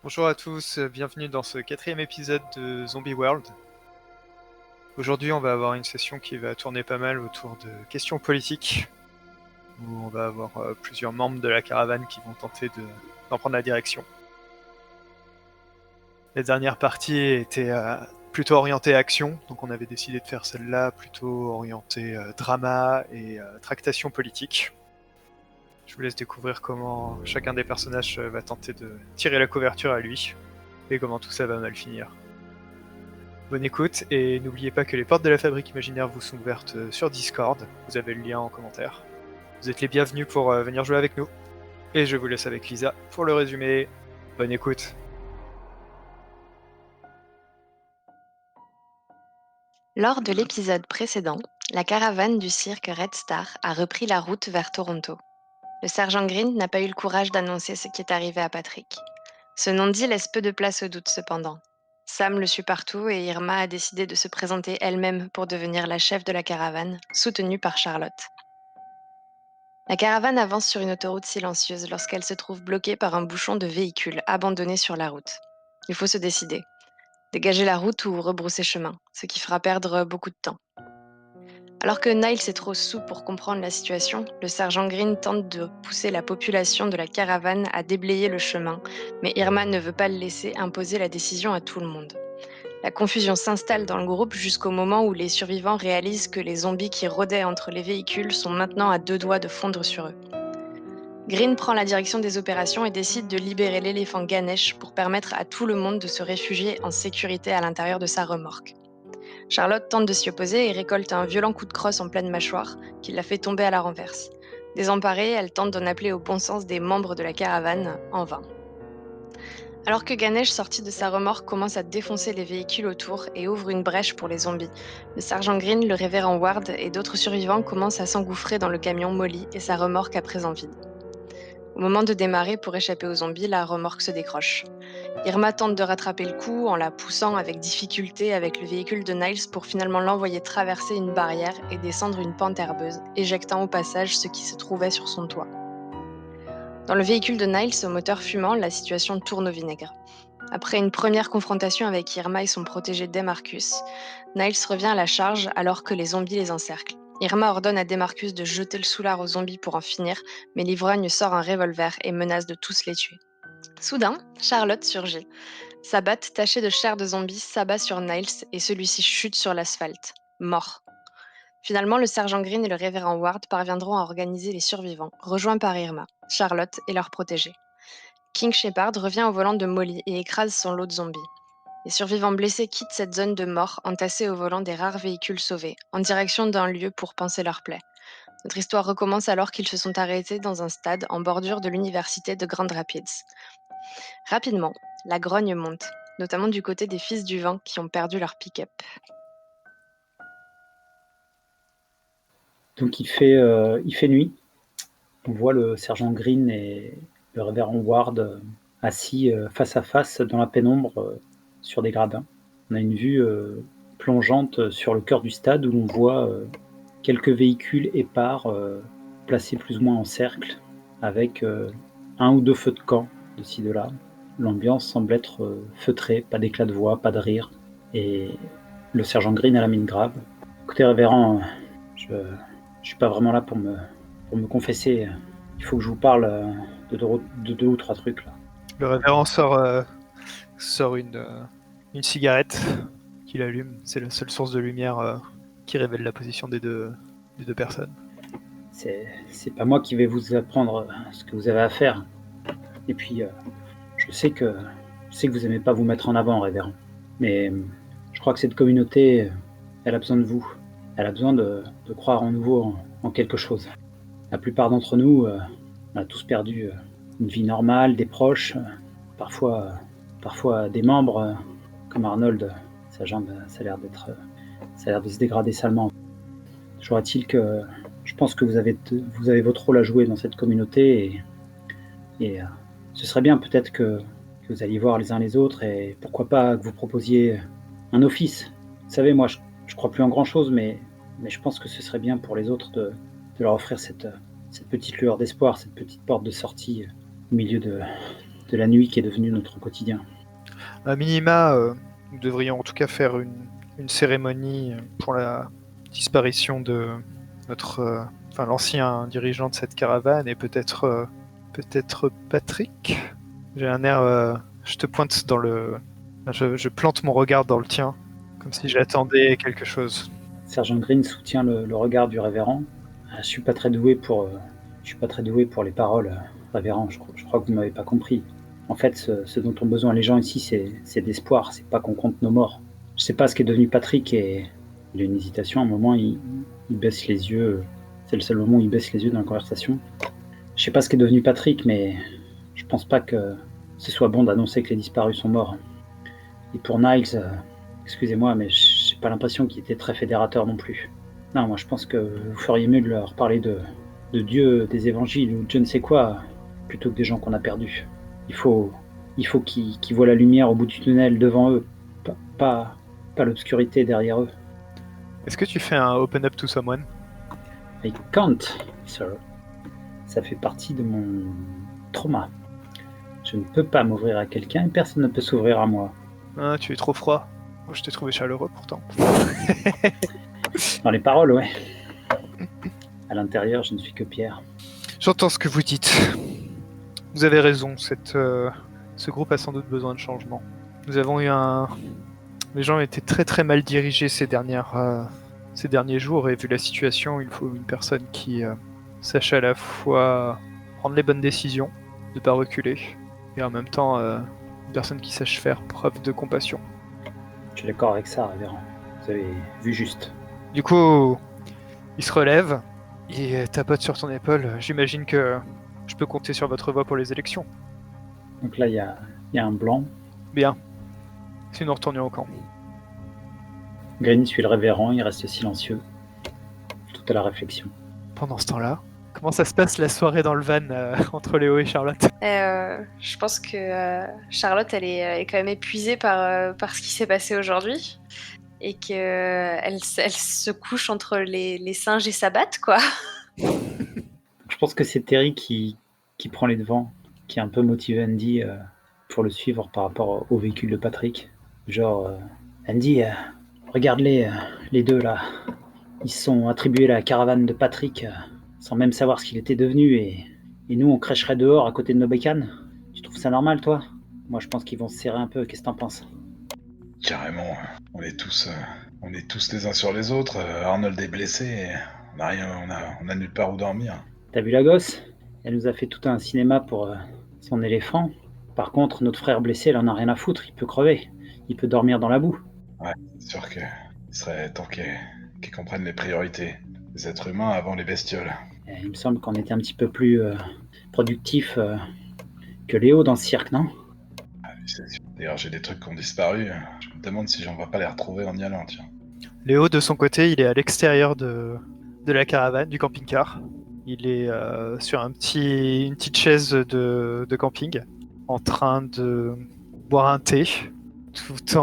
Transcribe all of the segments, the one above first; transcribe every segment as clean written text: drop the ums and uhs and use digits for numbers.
Bonjour à tous, bienvenue dans ce 4e épisode de Zombie World. Aujourd'hui, on va avoir une session qui va tourner pas mal autour de questions politiques, où on va avoir plusieurs membres de la caravane qui vont tenter d'en prendre la direction. La dernière partie était plutôt orientée action, donc on avait décidé de faire celle-là plutôt orientée drama et tractation politique. Je vous laisse découvrir comment chacun des personnages va tenter de tirer la couverture à lui, et comment tout ça va mal finir. Bonne écoute, et n'oubliez pas que les portes de la fabrique imaginaire vous sont ouvertes sur Discord, vous avez le lien en commentaire. Vous êtes les bienvenus pour venir jouer avec nous, et je vous laisse avec Lisa pour le résumé. Bonne écoute. Lors de l'épisode précédent, la caravane du cirque Red Star a repris la route vers Toronto. Le sergent Green n'a pas eu le courage d'annoncer ce qui est arrivé à Patrick. Ce non-dit laisse peu de place au doute cependant. Sam le suit partout et Irma a décidé de se présenter elle-même pour devenir la chef de la caravane, soutenue par Charlotte. La caravane avance sur une autoroute silencieuse lorsqu'elle se trouve bloquée par un bouchon de véhicules abandonnés sur la route. Il faut se décider. Dégager la route ou rebrousser chemin, ce qui fera perdre beaucoup de temps. Alors que Niles est trop saoul pour comprendre la situation, le sergent Green tente de pousser la population de la caravane à déblayer le chemin, mais Irma ne veut pas le laisser imposer la décision à tout le monde. La confusion s'installe dans le groupe jusqu'au moment où les survivants réalisent que les zombies qui rôdaient entre les véhicules sont maintenant à deux doigts de fondre sur eux. Green prend la direction des opérations et décide de libérer l'éléphant Ganesh pour permettre à tout le monde de se réfugier en sécurité à l'intérieur de sa remorque. Charlotte tente de s'y opposer et récolte un violent coup de crosse en pleine mâchoire qui la fait tomber à la renverse. Désemparée, elle tente d'en appeler au bon sens des membres de la caravane, en vain. Alors que Ganesh, sorti de sa remorque, commence à défoncer les véhicules autour et ouvre une brèche pour les zombies, le sergent Green, le révérend Ward et d'autres survivants commencent à s'engouffrer dans le camion Molly et sa remorque à présent vide. Au moment de démarrer pour échapper aux zombies, la remorque se décroche. Irma tente de rattraper le coup en la poussant avec difficulté avec le véhicule de Niles pour finalement l'envoyer traverser une barrière et descendre une pente herbeuse, éjectant au passage ce qui se trouvait sur son toit. Dans le véhicule de Niles au moteur fumant, la situation tourne au vinaigre. Après une première confrontation avec Irma et son protégé Demarcus, Niles revient à la charge alors que les zombies les encerclent. Irma ordonne à Demarcus de jeter le soulard aux zombies pour en finir, mais l'ivrogne sort un revolver et menace de tous les tuer. Soudain, Charlotte surgit. Sa batte tachée de chair de zombie s'abat sur Niles et celui-ci chute sur l'asphalte, mort. Finalement, le sergent Green et le révérend Ward parviendront à organiser les survivants, rejoints par Irma, Charlotte et leurs protégés. King Shepard revient au volant de Molly et écrase son lot de zombies. Les survivants blessés quittent cette zone de mort entassés au volant des rares véhicules sauvés, en direction d'un lieu pour panser leurs plaies. Notre histoire recommence alors qu'ils se sont arrêtés dans un stade en bordure de l'université de Grand Rapids. Rapidement, la grogne monte, notamment du côté des Fils du Vent qui ont perdu leur pick-up. Donc il fait nuit. On voit le sergent Green et le révérend Ward assis face à face dans la pénombre sur des gradins. On a une vue plongeante sur le cœur du stade où l'on voit quelques véhicules épars placés plus ou moins en cercle avec un ou deux feux de camp de ci de là. L'ambiance semble être feutrée, pas d'éclat de voix, pas de rire. Et le sergent Green a la mine grave. Écoutez, révérend, je suis pas vraiment là pour me confesser. Il faut que je vous parle de deux ou trois trucs là. Le révérend sort une cigarette qu'il allume, c'est la seule source de lumière qui révèle la position des deux personnes. C'est pas moi qui vais vous apprendre ce que vous avez à faire. Et puis, je sais que vous aimez pas vous mettre en avant, révérend. Mais je crois que cette communauté, elle a besoin de vous. Elle a besoin de croire en nouveau en quelque chose. La plupart d'entre nous, on a tous perdu une vie normale, des proches, parfois des membres, comme Arnold. Sa jambe, ça a l'air de se dégrader salement. Toujours est-il que je pense que vous avez votre rôle à jouer dans cette communauté et ce serait bien peut-être que vous alliez voir les uns les autres et pourquoi pas que vous proposiez un office. Vous savez, moi, je crois plus en grand-chose, mais je pense que ce serait bien pour les autres de leur offrir cette petite lueur d'espoir, cette petite porte de sortie au milieu de de la nuit qui est devenue notre quotidien. À minima, nous devrions en tout cas faire une cérémonie pour la disparition de l'ancien dirigeant de cette caravane et peut-être Patrick. J'ai un air, je te pointe je plante mon regard dans le tien, comme si j'attendais quelque chose. Sergent Green soutient le regard du révérend. Je suis pas très doué pour les paroles, révérend. Je crois que vous m'avez pas compris. En fait, ce dont ont besoin les gens ici, c'est d'espoir. C'est pas qu'on compte nos morts. Je sais pas ce qu'est devenu Patrick et il a une hésitation. À un moment, il baisse les yeux. C'est le seul moment où il baisse les yeux dans la conversation. Je sais pas ce qu'est devenu Patrick, mais je pense pas que ce soit bon d'annoncer que les disparus sont morts. Et pour Niles, excusez-moi, mais j'ai pas l'impression qu'il était très fédérateur non plus. Non, moi je pense que vous feriez mieux de leur parler de Dieu, des évangiles ou de je ne sais quoi, plutôt que des gens qu'on a perdus. Il faut qu'ils voient la lumière au bout du tunnel devant eux, pas l'obscurité derrière eux. Est-ce que tu fais un open up to someone? I can't, sir. Ça fait partie de mon trauma. Je ne peux pas m'ouvrir à quelqu'un et personne ne peut s'ouvrir à moi. Ah, tu es trop froid. Moi, je t'ai trouvé chaleureux pourtant. Dans les paroles, ouais. À l'intérieur, je ne suis que pierre. J'entends ce que vous dites. Vous avez raison, ce groupe a sans doute besoin de changement. Nous avons eu Les gens étaient très très mal dirigés ces derniers jours, et vu la situation, il faut une personne qui sache à la fois prendre les bonnes décisions, ne pas reculer, et en même temps une personne qui sache faire preuve de compassion. Je suis d'accord avec ça, révérend. Vous avez vu juste. Du coup, il se relève, il tapote sur ton épaule. J'imagine que je peux compter sur votre voix pour les élections. Donc là, il y a un blanc. Bien. Si nous retournions au camp. Green suit le révérend, il reste silencieux. Tout à la réflexion. Pendant ce temps-là, comment ça se passe la soirée dans le van entre Léo et Charlotte? Je pense que Charlotte, elle est quand même épuisée par ce qui s'est passé aujourd'hui. Et qu'elle se couche entre les singes et s'abatte, quoi. Je pense que c'est Terry qui prend les devants, qui a un peu motivé Andy pour le suivre par rapport au véhicule de Patrick. Genre, Andy, regarde-les, les deux là. Ils se sont attribués la caravane de Patrick sans même savoir ce qu'il était devenu et nous on crècherait dehors à côté de nos bécanes. Tu trouves ça normal, toi? Moi je pense qu'ils vont se serrer un peu, qu'est-ce que t'en penses? Carrément, on est tous les uns sur les autres. Arnold est blessé et on a nulle part où dormir. T'as vu la gosse? Elle nous a fait tout un cinéma pour son éléphant. Par contre, notre frère blessé, il en a rien à foutre, il peut crever. Il peut dormir dans la boue. Ouais, c'est sûr qu'il serait temps qu'ils comprennent les priorités. Les êtres humains avant les bestioles. Et il me semble qu'on était un petit peu plus productif que Léo dans ce cirque, non? Ah, c'est sûr. D'ailleurs, j'ai des trucs qui ont disparu. Je me demande si on va pas les retrouver en y allant, tiens. Léo, de son côté, il est à l'extérieur de la caravane, du camping-car. Il est sur une petite chaise de camping, en train de boire un thé, tout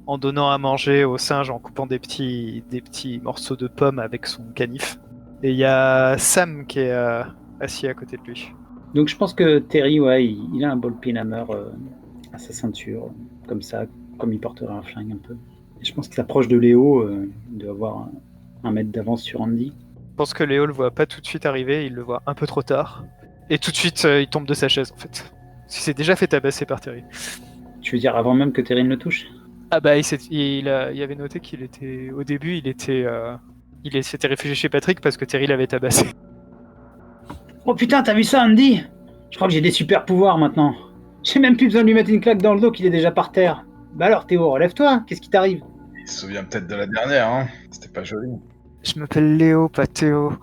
en donnant à manger aux singes, en coupant des petits morceaux de pommes avec son canif. Et il y a Sam qui est assis à côté de lui. Donc je pense que Terry, ouais, il a un ball pin hammer à sa ceinture, comme ça, comme il porterait un flingue un peu. Et je pense qu'il s'approche de Léo, il doit avoir un mètre d'avance sur Andy. Je pense que Léo le voit pas tout de suite arriver, il le voit un peu trop tard. Et tout de suite, il tombe de sa chaise, en fait. Il s'est déjà fait tabasser par Terry. Tu veux dire avant même que Terry ne le touche? Ah bah, il avait noté qu'il était... Au début, il s'était réfugié chez Patrick parce que Terry l'avait tabassé. Oh putain, t'as vu ça, Andy? Je crois que j'ai des super pouvoirs maintenant. J'ai même plus besoin de lui mettre une claque dans le dos qu'il est déjà par terre. Bah alors Théo, relève-toi, qu'est-ce qui t'arrive? Il se souvient peut-être de la dernière, hein. C'était pas joli. Je m'appelle Léo, pas Théo.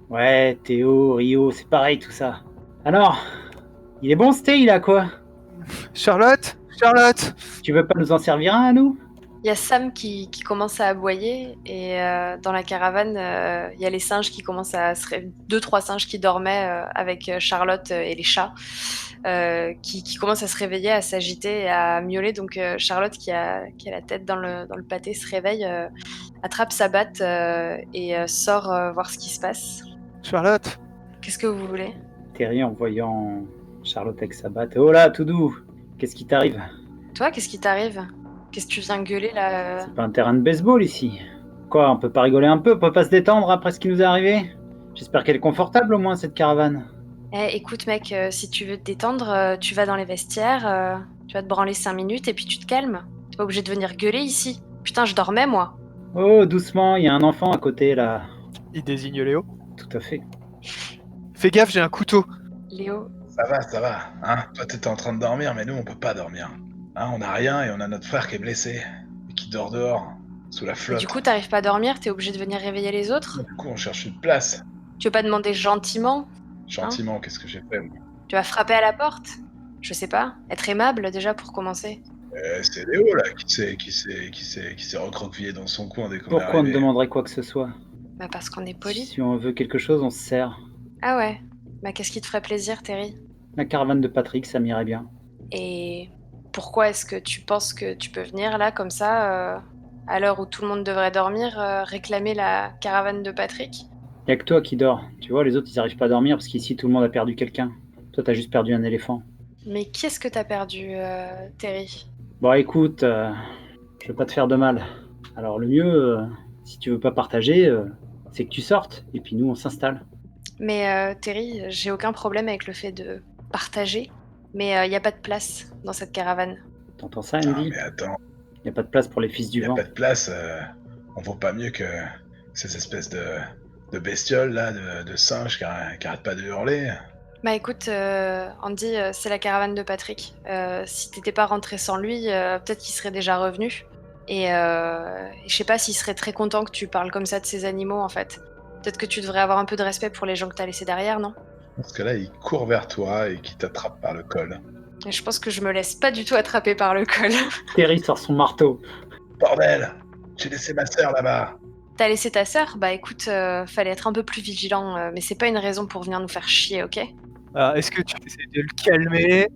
Ouais, Théo, Rio, c'est pareil tout ça. Alors, il est bon ce thé, il a quoi? Charlotte! Tu veux pas nous en servir un à nous? Il y a Sam qui commence à aboyer et dans la caravane, il y a les singes qui commencent à se réveiller. 2-3 singes qui dormaient avec Charlotte et les chats qui commencent à se réveiller, à s'agiter et à miauler. Donc Charlotte qui a la tête dans le pâté se réveille, attrape sa batte et sort voir ce qui se passe. Charlotte! Qu'est-ce que vous voulez? Terry, en voyant Charlotte avec sa batte. Oh là, tout doux. Qu'est-ce qui t'arrive? Toi, qu'est-ce qui t'arrive? Qu'est-ce que tu viens gueuler là? C'est pas un terrain de baseball ici. Quoi, on peut pas rigoler un peu? On peut pas se détendre après ce qui nous est arrivé? J'espère qu'elle est confortable au moins, cette caravane. Écoute mec, si tu veux te détendre, tu vas dans les vestiaires, tu vas te branler 5 minutes et puis tu te calmes. T'es pas obligé de venir gueuler ici. Putain, je dormais moi. Oh, doucement, il y a un enfant à côté là. Il désigne Léo. Tout à fait. Fais gaffe, j'ai un couteau. Léo, Ça va, hein. Toi, t'étais en train de dormir, mais nous, on peut pas dormir. Hein, on a rien et on a notre frère qui est blessé. Et qui dort dehors, sous la mais flotte. du coup t'arrives pas à dormir, t'es obligé de venir réveiller les autres? Du coup, on cherche une place. Tu veux pas demander gentiment? Gentiment, qu'est-ce que j'ai fait, moi? Tu vas frapper à la porte? Je sais pas, être aimable déjà pour commencer. C'est Léo, là, qui s'est recroquevillé dans son coin dès qu'on est Pourquoi on ne arrivé. demanderait quoi que ce soit? Bah parce qu'on est poli. Si on veut quelque chose, on se sert. Ah ouais. Bah qu'est-ce qui te ferait plaisir, Terry? La caravane de Patrick, ça m'irait bien. Et pourquoi est-ce que tu penses que tu peux venir là, comme ça, à l'heure où tout le monde devrait dormir, réclamer la caravane de Patrick? Y a que toi qui dors. Tu vois, les autres, ils arrivent pas à dormir parce qu'ici, tout le monde a perdu quelqu'un. Toi, t'as juste perdu un éléphant. Mais qui est-ce que t'as perdu, Terry? Bon, écoute, je veux pas te faire de mal. Alors, le mieux, si tu veux pas partager, c'est que tu sortes. Et puis nous, on s'installe. Mais Terry, j'ai aucun problème avec le fait de partager, mais y a pas de place dans cette caravane. T'entends ça, Ah, Andy? mais attends, Y a pas de place pour les fils du y a vent. pas de place. On vaut pas mieux que ces espèces de bestioles, là, de singes qui arrêtent pas de hurler. Bah écoute, Andy, c'est la caravane de Patrick. Si t'étais pas rentré sans lui, peut-être qu'il serait déjà revenu. Et je sais pas s'il serait très content que tu parles comme ça de ces animaux, en fait. Peut-être que tu devrais avoir un peu de respect pour les gens que t'as laissés derrière, non? Parce que là, il court vers toi et qui t'attrape par le col. Et je pense que je me laisse pas du tout attraper par le col. Terry sort son marteau. Bordel! J'ai laissé ma sœur là-bas. T'as laissé ta sœur? Bah écoute, fallait être un peu plus vigilant, mais c'est pas une raison pour venir nous faire chier, ok? Alors, est-ce que tu essaies de le calmer?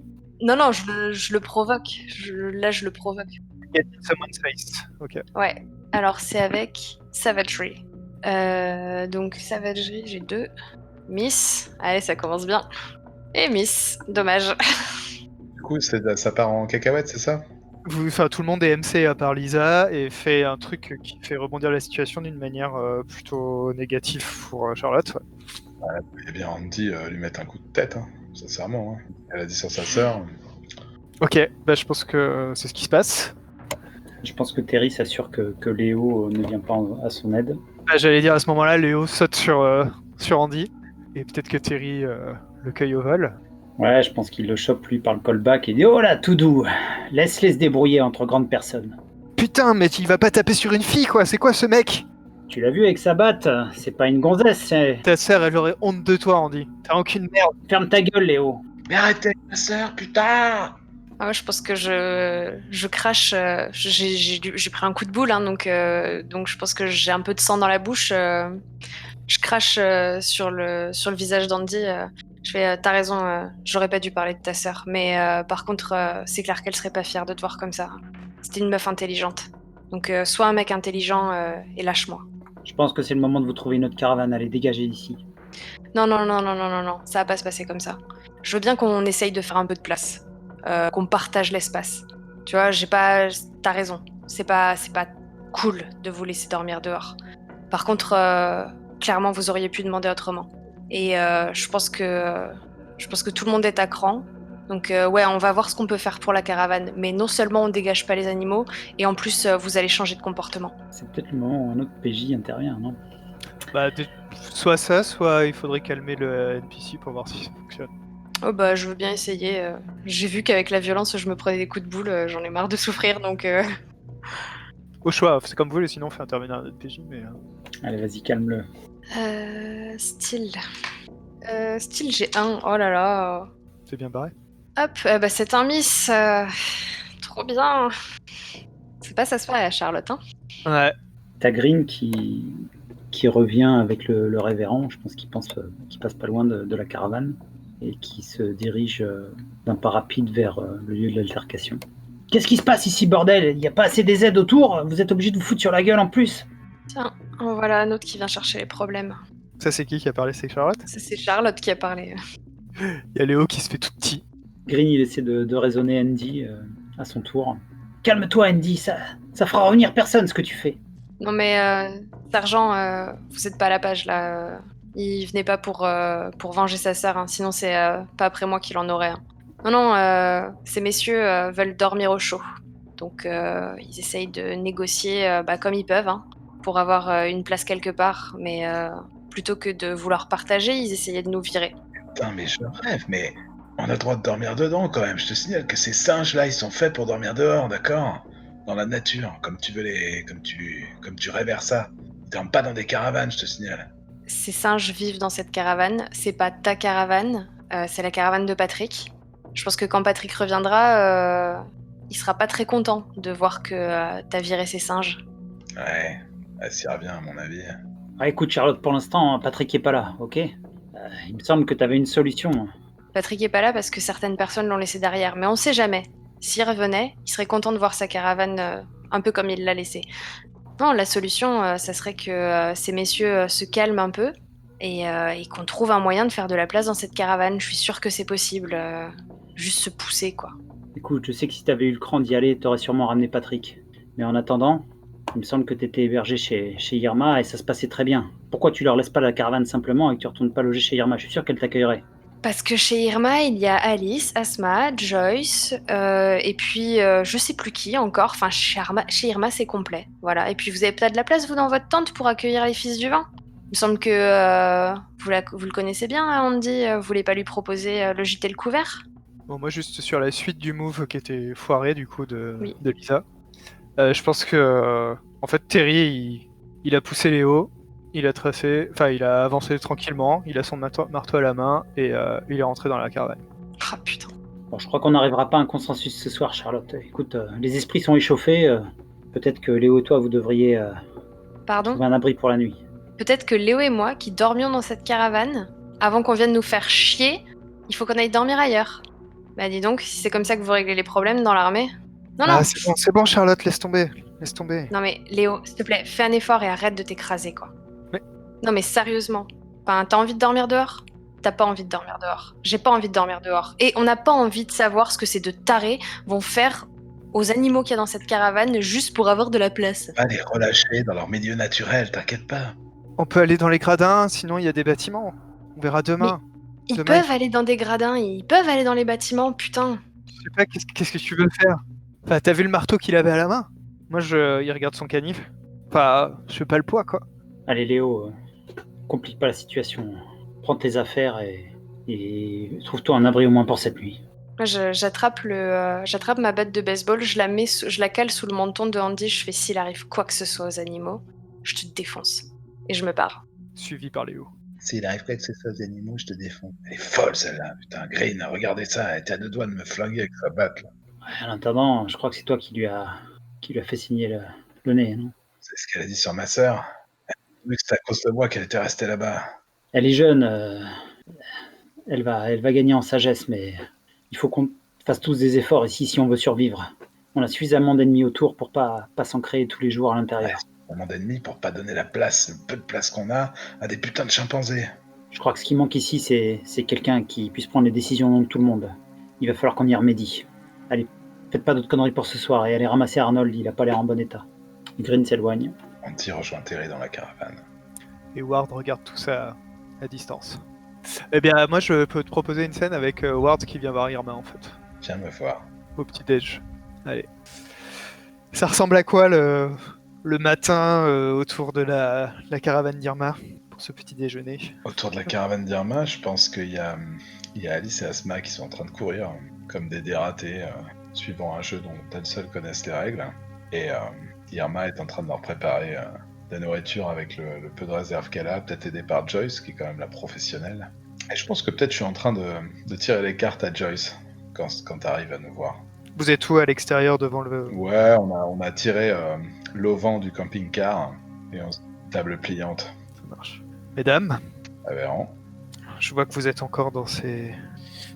Non, non, je le provoque. Là, je le provoque. Get in someone's face. Ok. Ouais, alors c'est avec Savagery. Donc Savagery, j'ai 2. Miss, allez, ça commence bien. Et Miss, dommage. Du coup, ça part en cacahuète, c'est ça? Tout le monde est MC à part Lisa et fait un truc qui fait rebondir la situation d'une manière plutôt négative pour Charlotte. Ouais. Eh bien, Andy lui mettre un coup de tête, hein, sincèrement. Hein. Elle a dit sur sa sœur. Ok, bah je pense que c'est ce qui se passe. Je pense que Terry s'assure que Léo ne vient pas à son aide. Bah, j'allais dire à ce moment-là, Léo saute sur Andy et peut-être que Terry le cueille au vol. Ouais, je pense qu'il le chope lui par le callback et dit « Oh là, tout doux, laisse-les se débrouiller entre grandes personnes. Putain, mais il va pas taper sur une fille quoi, c'est quoi ce mec? Tu l'as vu avec sa batte, c'est pas une gonzesse, c'est... Ta sœur, elle aurait honte de toi, Andy. T'as aucune merde. Ferme ta gueule, Léo. Mais arrêtez ma sœur, putain! Ah ouais, je pense que je crache. J'ai pris un coup de boule, hein, donc je pense que j'ai un peu de sang dans la bouche. Je crache sur le visage d'Andy. Je fais t'as raison, j'aurais pas dû parler de ta sœur. Mais par contre, c'est clair qu'elle serait pas fière de te voir comme ça. C'était une meuf intelligente. Donc sois un mec intelligent et lâche-moi. Je pense que c'est le moment de vous trouver une autre caravane, allez, dégagez d'ici. Non, ça va pas se passer comme ça. Je veux bien qu'on essaye de faire un peu de place. Qu'on partage l'espace. Tu vois, t'as raison. C'est pas cool de vous laisser dormir dehors. Par contre, clairement, vous auriez pu demander autrement. Et je pense que tout le monde est à cran. Donc ouais, on va voir ce qu'on peut faire pour la caravane. Mais non seulement on dégage pas les animaux, et en plus vous allez changer de comportement. C'est peut-être le moment où un autre PJ intervient, non? Bah, soit ça, soit il faudrait calmer le NPC pour voir si ça fonctionne. Oh bah je veux bien essayer. J'ai vu qu'avec la violence je me prenais des coups de boule, j'en ai marre de souffrir donc... Au choix, c'est comme vous voulez, sinon on fait intervenir un autre PJ, mais... Allez, vas-y, calme-le. Style. Style j'ai 1, oh là là. C'est bien barré. Hop, bah c'est un miss. Trop bien. C'est pas ça se fait à Charlotte, hein. Ouais. T'as Green qui revient avec le révérend, je pense qu'il passe pas loin de la caravane, et qui se dirige d'un pas rapide vers le lieu de l'altercation. Qu'est-ce qui se passe ici, bordel? Il n'y a pas assez des aides autour? Vous êtes obligé de vous foutre sur la gueule en plus? Tiens, en voilà un autre qui vient chercher les problèmes. Ça, c'est qui a parlé? C'est Charlotte? Ça, c'est Charlotte qui a parlé. Il y a Léo qui se fait tout petit. Green, il essaie de raisonner Andy à son tour. Calme-toi, Andy, ça fera revenir personne ce que tu fais. Non mais, sergent, vous êtes pas à la page là. Il venait pas pour venger sa sœur, hein, sinon c'est pas après moi qu'il en aurait. Hein. Non, ces messieurs veulent dormir au chaud. Donc ils essayent de négocier comme ils peuvent, hein, pour avoir une place quelque part. Mais plutôt que de vouloir partager, ils essayaient de nous virer. Putain, mais je rêve, mais on a le droit de dormir dedans quand même. Je te signale que ces singes-là, ils sont faits pour dormir dehors, d'accord? Dans la nature, comme tu rêves ça. Ils dorment pas dans des caravanes, je te signale. Ces singes vivent dans cette caravane. C'est pas ta caravane, c'est la caravane de Patrick. Je pense que quand Patrick reviendra, il sera pas très content de voir que t'as viré ces singes. Ouais, elle s'y revient à mon avis. Ah, écoute, Charlotte, pour l'instant, Patrick est pas là, ok? Il me semble que t'avais une solution. Patrick est pas là parce que certaines personnes l'ont laissé derrière, mais on sait jamais. S'il revenait, il serait content de voir sa caravane un peu comme il l'a laissée. Non, la solution, ça serait que ces messieurs se calment un peu et qu'on trouve un moyen de faire de la place dans cette caravane. Je suis sûre que c'est possible. Juste se pousser, quoi. Écoute, je sais que si t'avais eu le cran d'y aller, t'aurais sûrement ramené Patrick. Mais en attendant, il me semble que t'étais hébergé chez Irma et ça se passait très bien. Pourquoi tu leur laisses pas la caravane simplement et que tu retournes pas loger chez Irma? Je suis sûr qu'elle t'accueillerait. Parce que chez Irma, il y a Alice, Asma, Joyce, et puis je sais plus qui encore. Enfin, chez Irma, c'est complet. Voilà. Et puis vous avez peut-être de la place, vous, dans votre tente pour accueillir les fils du vent. Il me semble que vous le connaissez bien, hein, Andy. Vous voulez pas lui proposer le gîte et le couvert? Bon, moi, juste sur la suite du move qui était foiré, du coup, Oui. de Lisa. Je pense que, en fait, Terry, il a poussé Léo, il a avancé tranquillement, il a son marteau à la main, et il est rentré dans la caravane. Ah putain. Bon, je crois qu'on n'arrivera pas à un consensus ce soir, Charlotte. Écoute, les esprits sont échauffés. Peut-être que Léo et toi, vous devriez Pardon? trouver un abri pour la nuit. Peut-être que Léo et moi, qui dormions dans cette caravane, avant qu'on vienne nous faire chier, il faut qu'on aille dormir ailleurs. Bah dis donc, si c'est comme ça que vous réglez les problèmes dans l'armée. Non, non. C'est bon, Charlotte, laisse tomber. Non mais Léo, s'il te plaît, fais un effort et arrête de t'écraser, quoi. Mais- Non mais sérieusement. Enfin, t'as envie de dormir dehors? T'as pas envie de dormir dehors. J'ai pas envie de dormir dehors. Et on n'a pas envie de savoir ce que ces deux tarés vont faire aux animaux qu'il y a dans cette caravane juste pour avoir de la place. Pas les relâcher dans leur milieu naturel, t'inquiète pas. On peut aller dans les gradins, sinon il y a des bâtiments. On verra demain. Ils Demain, peuvent aller dans des gradins, ils peuvent aller dans les bâtiments, putain. Je sais pas, qu'est-ce que tu veux faire? Enfin, t'as vu le marteau qu'il avait à la main? Moi, il regarde son canif. Enfin, je fais pas le poids, quoi. Allez, Léo, complique pas la situation. Prends tes affaires et trouve-toi un abri au moins pour cette nuit. Moi, j'attrape ma batte de baseball, je la cale sous le menton de Andy, je fais s'il arrive quoi que ce soit aux animaux, je te défonce. Et je me barre. Suivi par Léo. S'il arrive quoi que ce soit aux animaux, je te défonce. Elle est folle celle-là, putain, Green, regardez ça, elle était à deux doigts de me flinguer avec sa batte là. Ouais, en attendant, je crois que c'est toi qui lui a fait signer le nez, non? C'est ce qu'elle a dit sur ma sœur. Elle a dit que c'est à cause de moi qu'elle était restée là-bas. Elle est jeune, elle va gagner en sagesse, mais il faut qu'on fasse tous des efforts ici si on veut survivre. On a suffisamment d'ennemis autour pour pas s'en créer tous les jours à l'intérieur. Vraiment d'ennemis pour pas donner la place, le peu de place qu'on a, à des putains de chimpanzés. Je crois que ce qui manque ici, c'est quelqu'un qui puisse prendre les décisions au nom de tout le monde. Il va falloir qu'on y remédie. Allez, faites pas d'autres conneries pour ce soir et allez ramasser Arnold, il a pas l'air en bon état. Green s'éloigne. Andy rejoint Terry dans la caravane. Et Ward regarde tout ça à distance. Eh bien, moi, je peux te proposer une scène avec Ward qui vient voir Irma, en fait. Viens me voir. Au petit-déj. Allez. Ça ressemble à quoi le matin autour de la caravane d'Irma pour ce petit déjeuner? Autour de la caravane d'Irma, je pense qu'il y a Alice et Asma qui sont en train de courir, comme des dératés, suivant un jeu dont elles seules connaissent les règles. Et Irma est en train de leur préparer de la nourriture avec le peu de réserve qu'elle a, peut-être aidée par Joyce, qui est quand même la professionnelle. Et je pense que peut-être je suis en train de tirer les cartes à Joyce quand t'arrives à nous voir. Vous êtes où à l'extérieur devant le... Ouais, on a tiré l'auvent du camping-car et on table pliante. Ça marche. Mesdames, Aveyron, je vois que vous êtes encore dans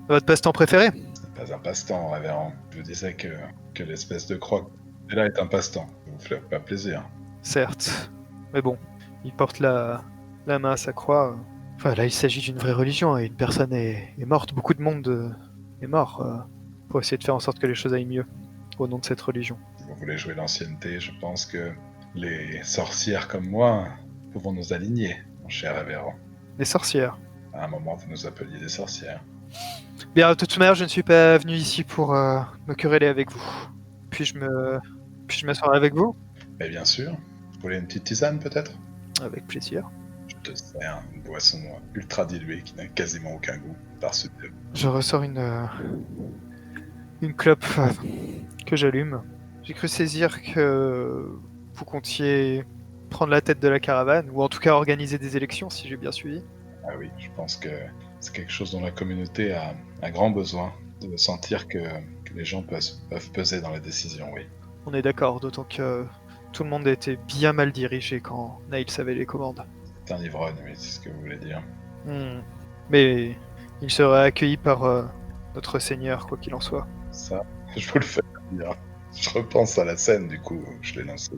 votre passe-temps préféré. c'est pas un passe-temps, Aveyron. Je vous disais que l'espèce de croix et là est un passe-temps. Ça vous fait pas plaisir. Certes. Mais bon, il porte la main à sa croix. Enfin, là, il s'agit d'une vraie religion et une personne est morte. Beaucoup de monde est mort pour essayer de faire en sorte que les choses aillent mieux au nom de cette religion. Si vous voulez jouer l'ancienneté, je pense que les sorcières comme moi pouvons nous aligner, mon cher révérend. Les sorcières. À un moment, vous nous appeliez des sorcières. Bien, de toute manière, je ne suis pas venu ici pour me quereller avec vous. Puis-je m'asseoir avec vous? Mais bien sûr. Vous voulez une petite tisane, peut-être? Avec plaisir. Je te sers une boisson ultra diluée qui n'a quasiment aucun goût, par ce que... Je ressors une clope que j'allume. J'ai cru saisir que vous comptiez prendre la tête de la caravane, ou en tout cas organiser des élections, si j'ai bien suivi. Ah oui, je pense que c'est quelque chose dont la communauté a grand besoin, de sentir que les gens peuvent peser dans les décisions, oui. On est d'accord, d'autant que tout le monde était bien mal dirigé quand Nail savait les commandes. C'est un ivrogne, oui, c'est ce que vous voulez dire. Mais il serait accueilli par notre seigneur, quoi qu'il en soit. Ça, je vous le fais dire. Je repense à la scène, du coup, je l'ai lancé.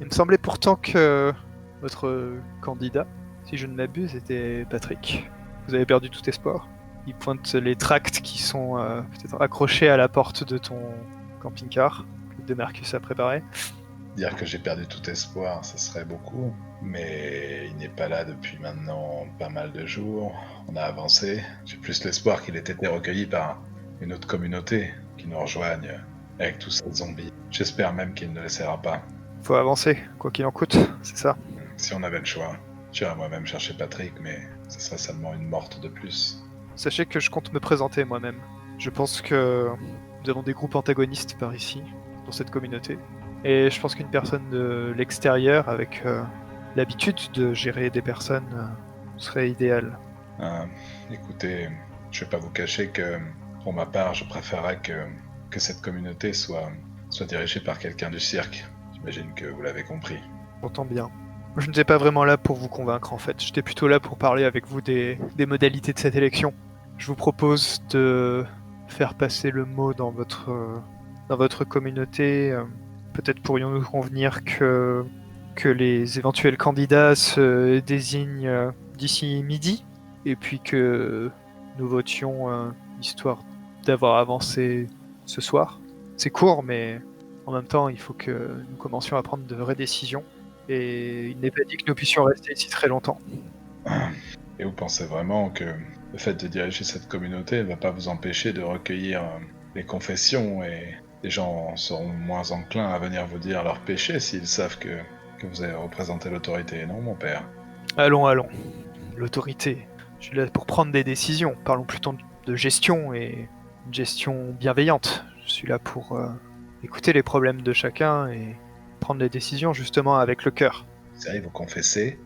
Il me semblait pourtant que votre candidat, si je ne m'abuse, était Patrick. Vous avez perdu tout espoir. Il pointe les tracts qui sont peut-être accrochés à la porte de ton camping-car, que Demarcus a préparé. Dire que j'ai perdu tout espoir, ça serait beaucoup, mais il n'est pas là depuis maintenant pas mal de jours. On a avancé. J'ai plus l'espoir qu'il ait été recueilli par une autre communauté qui nous rejoigne avec tous ces zombies. J'espère même qu'il ne laissera pas. Faut avancer, quoi qu'il en coûte, c'est ça. Si on avait le choix, j'irais moi-même chercher Patrick, mais ce serait seulement une morte de plus. Sachez que je compte me présenter moi-même. Je pense que nous avons des groupes antagonistes par ici, dans cette communauté. Et je pense qu'une personne de l'extérieur, avec l'habitude de gérer des personnes, serait idéal. Écoutez, je vais pas vous cacher que, pour ma part, je préférerais que cette communauté soit dirigée par quelqu'un du cirque. J'imagine que vous l'avez compris. J'entends bien. Je n'étais pas vraiment là pour vous convaincre en fait. J'étais plutôt là pour parler avec vous des modalités de cette élection. Je vous propose de faire passer le mot dans votre communauté. Peut-être pourrions-nous convenir que les éventuels candidats se désignent d'ici midi, et puis que nous votions histoire d'avoir avancé ce soir. C'est court, mais en même temps, il faut que nous commencions à prendre de vraies décisions. Et il n'est pas dit que nous puissions rester ici très longtemps. Et vous pensez vraiment que le fait de diriger cette communauté ne va pas vous empêcher de recueillir les confessions, et les gens seront moins enclins à venir vous dire leurs péchés s'ils savent que vous avez représenté l'autorité, non, mon père? Allons. L'autorité. Je suis là pour prendre des décisions. Parlons plutôt de gestion, et une gestion bienveillante. Je suis là pour écouter les problèmes de chacun et prendre les décisions justement avec le cœur. Vous allez vous confesser.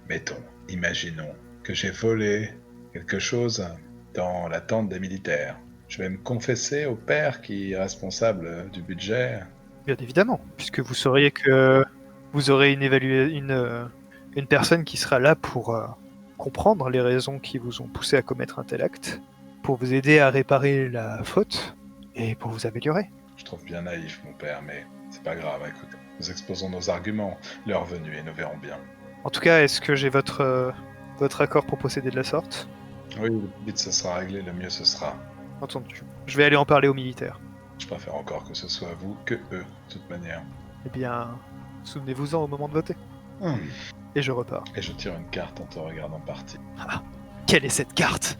Mettons, imaginons que j'ai volé quelque chose dans la tente des militaires. Je vais me confesser au père qui est responsable du budget. Bien évidemment, puisque vous sauriez que vous aurez une personne qui sera là pour comprendre les raisons qui vous ont poussé à commettre un tel acte, pour vous aider à réparer la faute et pour vous améliorer. Je trouve bien naïf, mon père, mais c'est pas grave, écoutez. Nous exposons nos arguments, l'heure venue, et nous verrons bien. En tout cas, est-ce que j'ai votre accord pour procéder de la sorte? Oui, le plus vite ce sera réglé, le mieux ce sera. Entendu. Je vais aller en parler aux militaires. Je préfère encore que ce soit vous que eux, de toute manière. Eh bien, souvenez-vous-en au moment de voter. Et je repars. Et je tire une carte en te regardant partir. Ah, quelle est cette carte?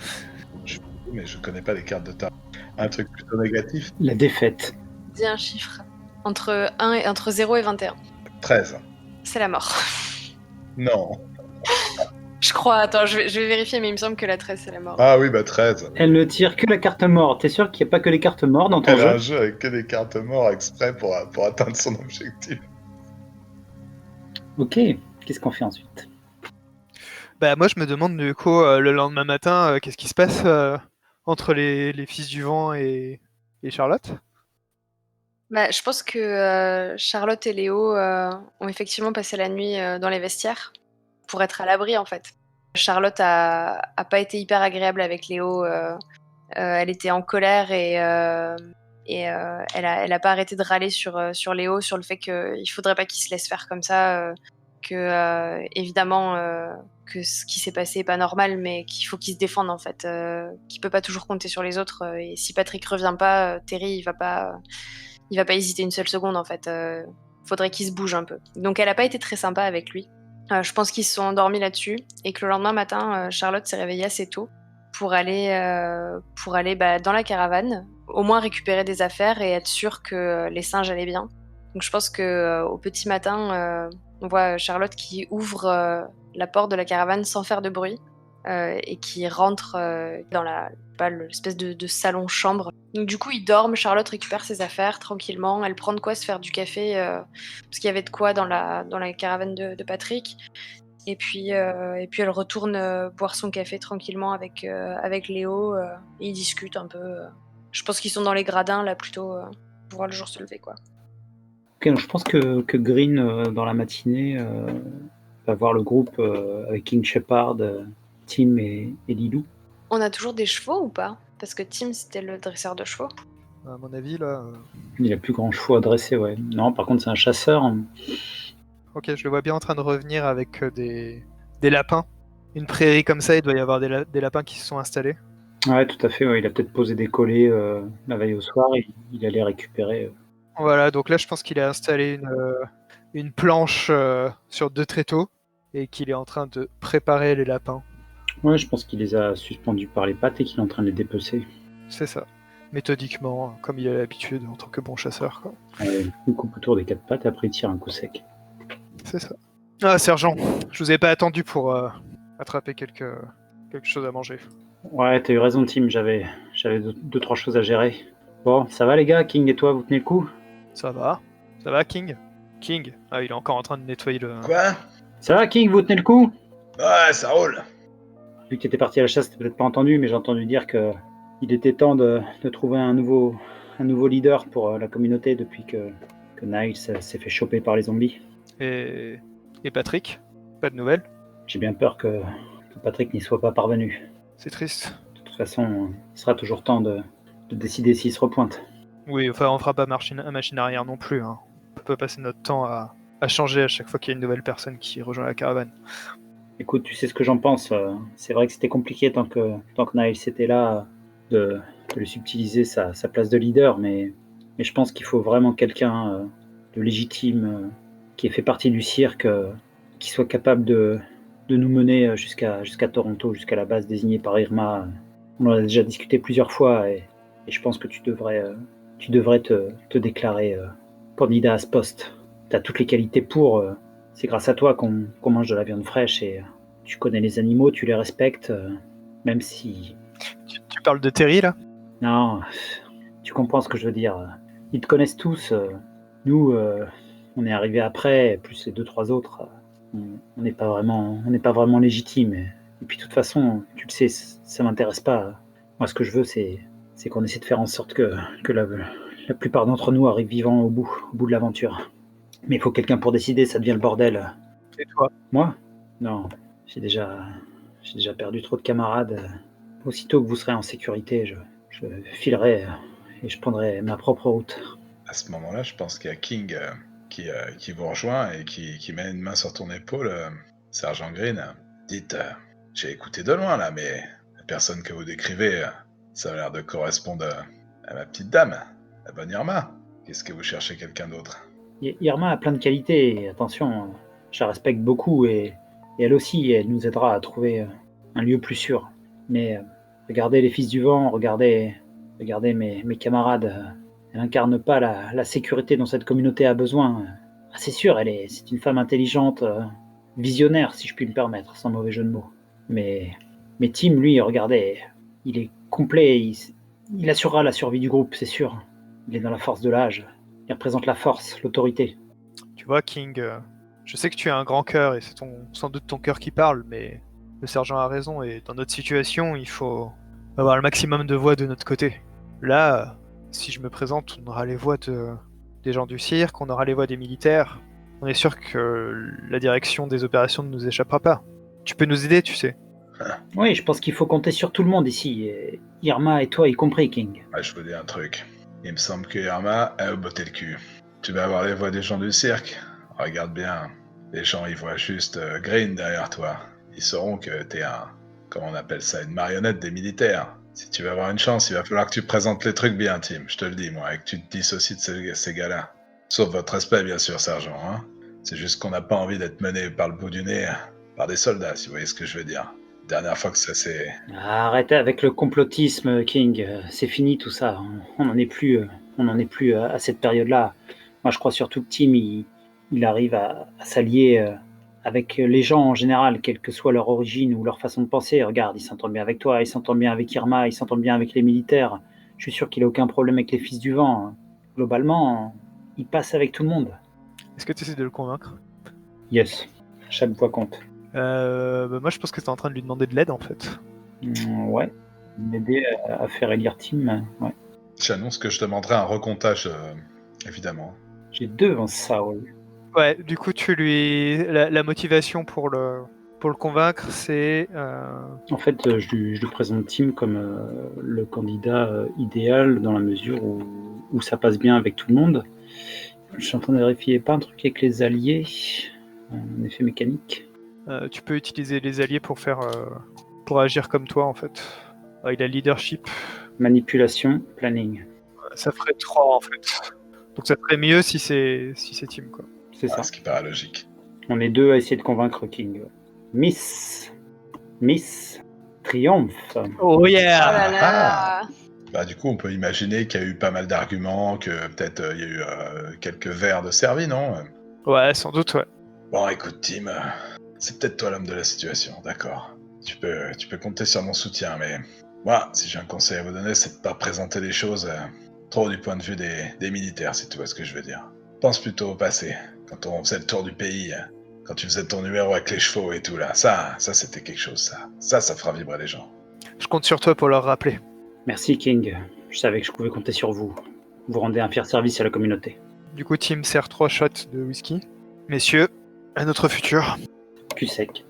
Mais je connais pas les cartes de table. Un truc plutôt négatif. La défaite. Dis un chiffre. Entre 0 et 21. 13. C'est la mort. Non. Je crois, attends, je vais vérifier, mais il me semble que la 13, c'est la mort. Ah oui, 13. Elle ne tire que la carte mort. T'es sûr qu'il n'y a pas que les cartes mortes dans ton Elle a jeu? un jeu avec que des cartes mortes exprès pour atteindre son objectif. Ok, qu'est-ce qu'on fait ensuite? Bah moi je me demande du coup le lendemain matin qu'est-ce qui se passe entre les fils du vent et Charlotte. Bah, je pense que Charlotte et Léo ont effectivement passé la nuit dans les vestiaires pour être à l'abri en fait. Charlotte a pas été hyper agréable avec Léo. Elle était en colère et elle a pas arrêté de râler sur Léo, sur le fait qu'il faudrait pas qu'il se laisse faire comme ça, que évidemment que ce qui s'est passé est pas normal, mais qu'il faut qu'il se défende en fait, qu'il peut pas toujours compter sur les autres. Et si Patrick revient pas, Terry il va pas hésiter une seule seconde en fait. Faudrait qu'il se bouge un peu. Donc elle a pas été très sympa avec lui. Je pense qu'ils se sont endormis là-dessus et que le lendemain matin, Charlotte s'est réveillée assez tôt pour aller dans la caravane, au moins récupérer des affaires et être sûre que les singes allaient bien. Donc je pense que au petit matin, on voit Charlotte qui ouvre la porte de la caravane sans faire de bruit et qui rentre dans l'espèce de salon-chambre. Donc du coup, ils dorment, Charlotte récupère ses affaires tranquillement, elle prend de quoi se faire du café, parce qu'il y avait de quoi dans la caravane de Patrick. Et puis elle retourne donc son café tranquillement avec Léo, et ils discutent un peu. Je pense qu'ils sont dans les gradins là plutôt pour voir le jour se lever quoi. Ok, donc je pense que Green, dans la matinée, va voir le groupe avec King Shepard, Tim et Lilou. On a toujours des chevaux ou pas? Parce que Tim c'était le dresseur de chevaux. À mon avis, là. Il a plus grand chevaux à dresser, ouais. Non, par contre, c'est un chasseur. Ok, je le vois bien en train de revenir avec des lapins. Une prairie comme ça, il doit y avoir des lapins qui se sont installés. Ouais, tout à fait. Ouais. Il a peut-être posé des collets la veille au soir et il allait récupérer. Voilà, donc là, je pense qu'il a installé une planche sur 2 tréteaux et qu'il est en train de préparer les lapins. Ouais, je pense qu'il les a suspendus par les pattes et qu'il est en train de les dépecer. C'est ça. Méthodiquement, comme il a l'habitude en tant que bon chasseur, quoi. Il coupe autour des 4 pattes et après il tire un coup sec. C'est ça. Ah, sergent, je vous ai pas attendu pour attraper quelque chose à manger. Ouais, t'as eu raison, Tim. J'avais 2-3 choses à gérer. Bon, ça va les gars? King et toi, vous tenez le coup? Ça va, King? King? Ah, il est encore en train de nettoyer le... Quoi? Ça va, King? Vous tenez le coup? Ouais, ça roule. Vu que t'étais parti à la chasse, t'as peut-être pas entendu, mais j'ai entendu dire que il était temps de trouver un nouveau leader pour la communauté depuis que Niles s'est fait choper par les zombies. Et Patrick? Pas de nouvelles? J'ai bien peur que Patrick n'y soit pas parvenu. C'est triste. De toute façon, il sera toujours temps de décider s'il se repointe. Oui, enfin, on fera pas machine arrière non plus. Hein. On peut pas passer notre temps à changer à chaque fois qu'il y a une nouvelle personne qui rejoint la caravane. Écoute, tu sais ce que j'en pense. C'est vrai que c'était compliqué tant que Niles était là de lui subtiliser sa place de leader, mais je pense qu'il faut vraiment quelqu'un de légitime qui ait fait partie du cirque, qui soit capable de nous mener jusqu'à Toronto, jusqu'à la base désignée par Irma. On en a déjà discuté plusieurs fois et je pense que tu devrais te déclarer candidat à ce poste. Tu as toutes les qualités pour. C'est grâce à toi qu'on mange de la viande fraîche et tu connais les animaux, tu les respectes, même si... Tu parles de Terry, là? Non, tu comprends ce que je veux dire. Ils te connaissent tous. Nous, on est arrivés après, plus les 2-3 autres. On n'est pas vraiment légitimes. Et puis de toute façon, tu le sais, ça m'intéresse pas. Moi, ce que je veux, c'est qu'on essaie de faire en sorte que la plupart d'entre nous arrivent vivants au bout de l'aventure. Mais il faut quelqu'un pour décider, ça devient le bordel. Et toi? Moi? Non, j'ai déjà perdu trop de camarades. Aussitôt que vous serez en sécurité, je filerai et je prendrai ma propre route. À ce moment-là, je pense qu'il y a King qui vous rejoint et qui met une main sur ton épaule, Sergent Green. Dites, j'ai écouté de loin là, mais la personne que vous décrivez, ça a l'air de correspondre à ma petite dame, la bonne Irma. Qu'est-ce que vous cherchez quelqu'un d'autre? Irma a plein de qualités, et attention, je la respecte beaucoup et elle aussi, elle nous aidera à trouver un lieu plus sûr. Mais regardez les Fils du Vent, regardez mes camarades, elle n'incarne pas la sécurité dont cette communauté a besoin. C'est sûr, c'est une femme intelligente, visionnaire si je puis me permettre, sans mauvais jeu de mots. Mais Tim, lui, regardez, il est complet, il assurera la survie du groupe, c'est sûr. Il est dans la force de l'âge. Il représente la force, l'autorité. Tu vois, King, je sais que tu as un grand cœur et c'est sans doute ton cœur qui parle, mais le sergent a raison et dans notre situation, il faut avoir le maximum de voix de notre côté. Là, si je me présente, on aura les voix des gens du cirque, on aura les voix des militaires. On est sûr que la direction des opérations ne nous échappera pas. Tu peux nous aider, tu sais. Oui, je pense qu'il faut compter sur tout le monde ici. Irma et toi y compris, King. Ouais, je vous dis un truc. Il me semble que Irma a botté le cul. Tu vas avoir les voix des gens du cirque. Regarde bien. Les gens, ils voient juste Green derrière toi. Ils sauront que t'es comment on appelle ça, une marionnette des militaires. Si tu veux avoir une chance, il va falloir que tu présentes les trucs bien, Tim. Je te le dis, moi, et que tu te dissocies de ces gars-là. Sauf votre respect, bien sûr, sergent, hein. C'est juste qu'on n'a pas envie d'être mené par le bout du nez par des soldats, si vous voyez ce que je veux dire. Dernière fois que ça s'est... Arrêtez avec le complotisme, King. C'est fini tout ça. On n'en est plus, à cette période-là. Moi, je crois surtout que Tim, il arrive à s'allier avec les gens en général, quelle que soit leur origine ou leur façon de penser. Regarde, il s'entend bien avec toi, il s'entend bien avec Irma, il s'entend bien avec les militaires. Je suis sûr qu'il n'a aucun problème avec les fils du vent. Globalement, il passe avec tout le monde. Est-ce que tu essaies de le convaincre? Yes, chaque voix compte. Moi, je pense que t'es en train de lui demander de l'aide, en fait. Ouais, m'aider à faire élire Tim. Ouais. J'annonce que je demanderai un recomptage, évidemment. J'ai 2 en Saul. Ouais, du coup, la motivation pour le convaincre, c'est... En fait, je lui présente Tim comme le candidat idéal dans la mesure où ça passe bien avec tout le monde. Je suis en train de vérifier pas un truc avec les alliés, un effet mécanique. tu peux utiliser les alliés pour agir comme toi, en fait. Il a leadership. Manipulation, planning. Ça ferait 3, en fait. Donc ça ferait mieux si c'est Tim, quoi. C'est ça. Ce qui paraît logique. On est 2 à essayer de convaincre King. Miss, triomphe. Oh yeah! Oh là là. Bah, du coup, on peut imaginer qu'il y a eu pas mal d'arguments, que peut-être il y a eu quelques verres de servi, non? Ouais, sans doute, ouais. Bon, écoute, Tim, c'est peut-être toi l'homme de la situation, d'accord. Tu peux compter sur mon soutien, mais moi, si j'ai un conseil à vous donner, c'est de pas présenter les choses trop du point de vue des militaires, si tu vois ce que je veux dire. Pense plutôt au passé, quand on faisait le tour du pays, quand tu faisais ton numéro avec les chevaux et tout là. Ça c'était quelque chose, ça fera vibrer les gens. Je compte sur toi pour leur rappeler. Merci King. Je savais que je pouvais compter sur vous. Vous rendez un fier service à la communauté. Du coup, Tim sert 3 shots de whisky. Messieurs, à notre futur. Cul sec.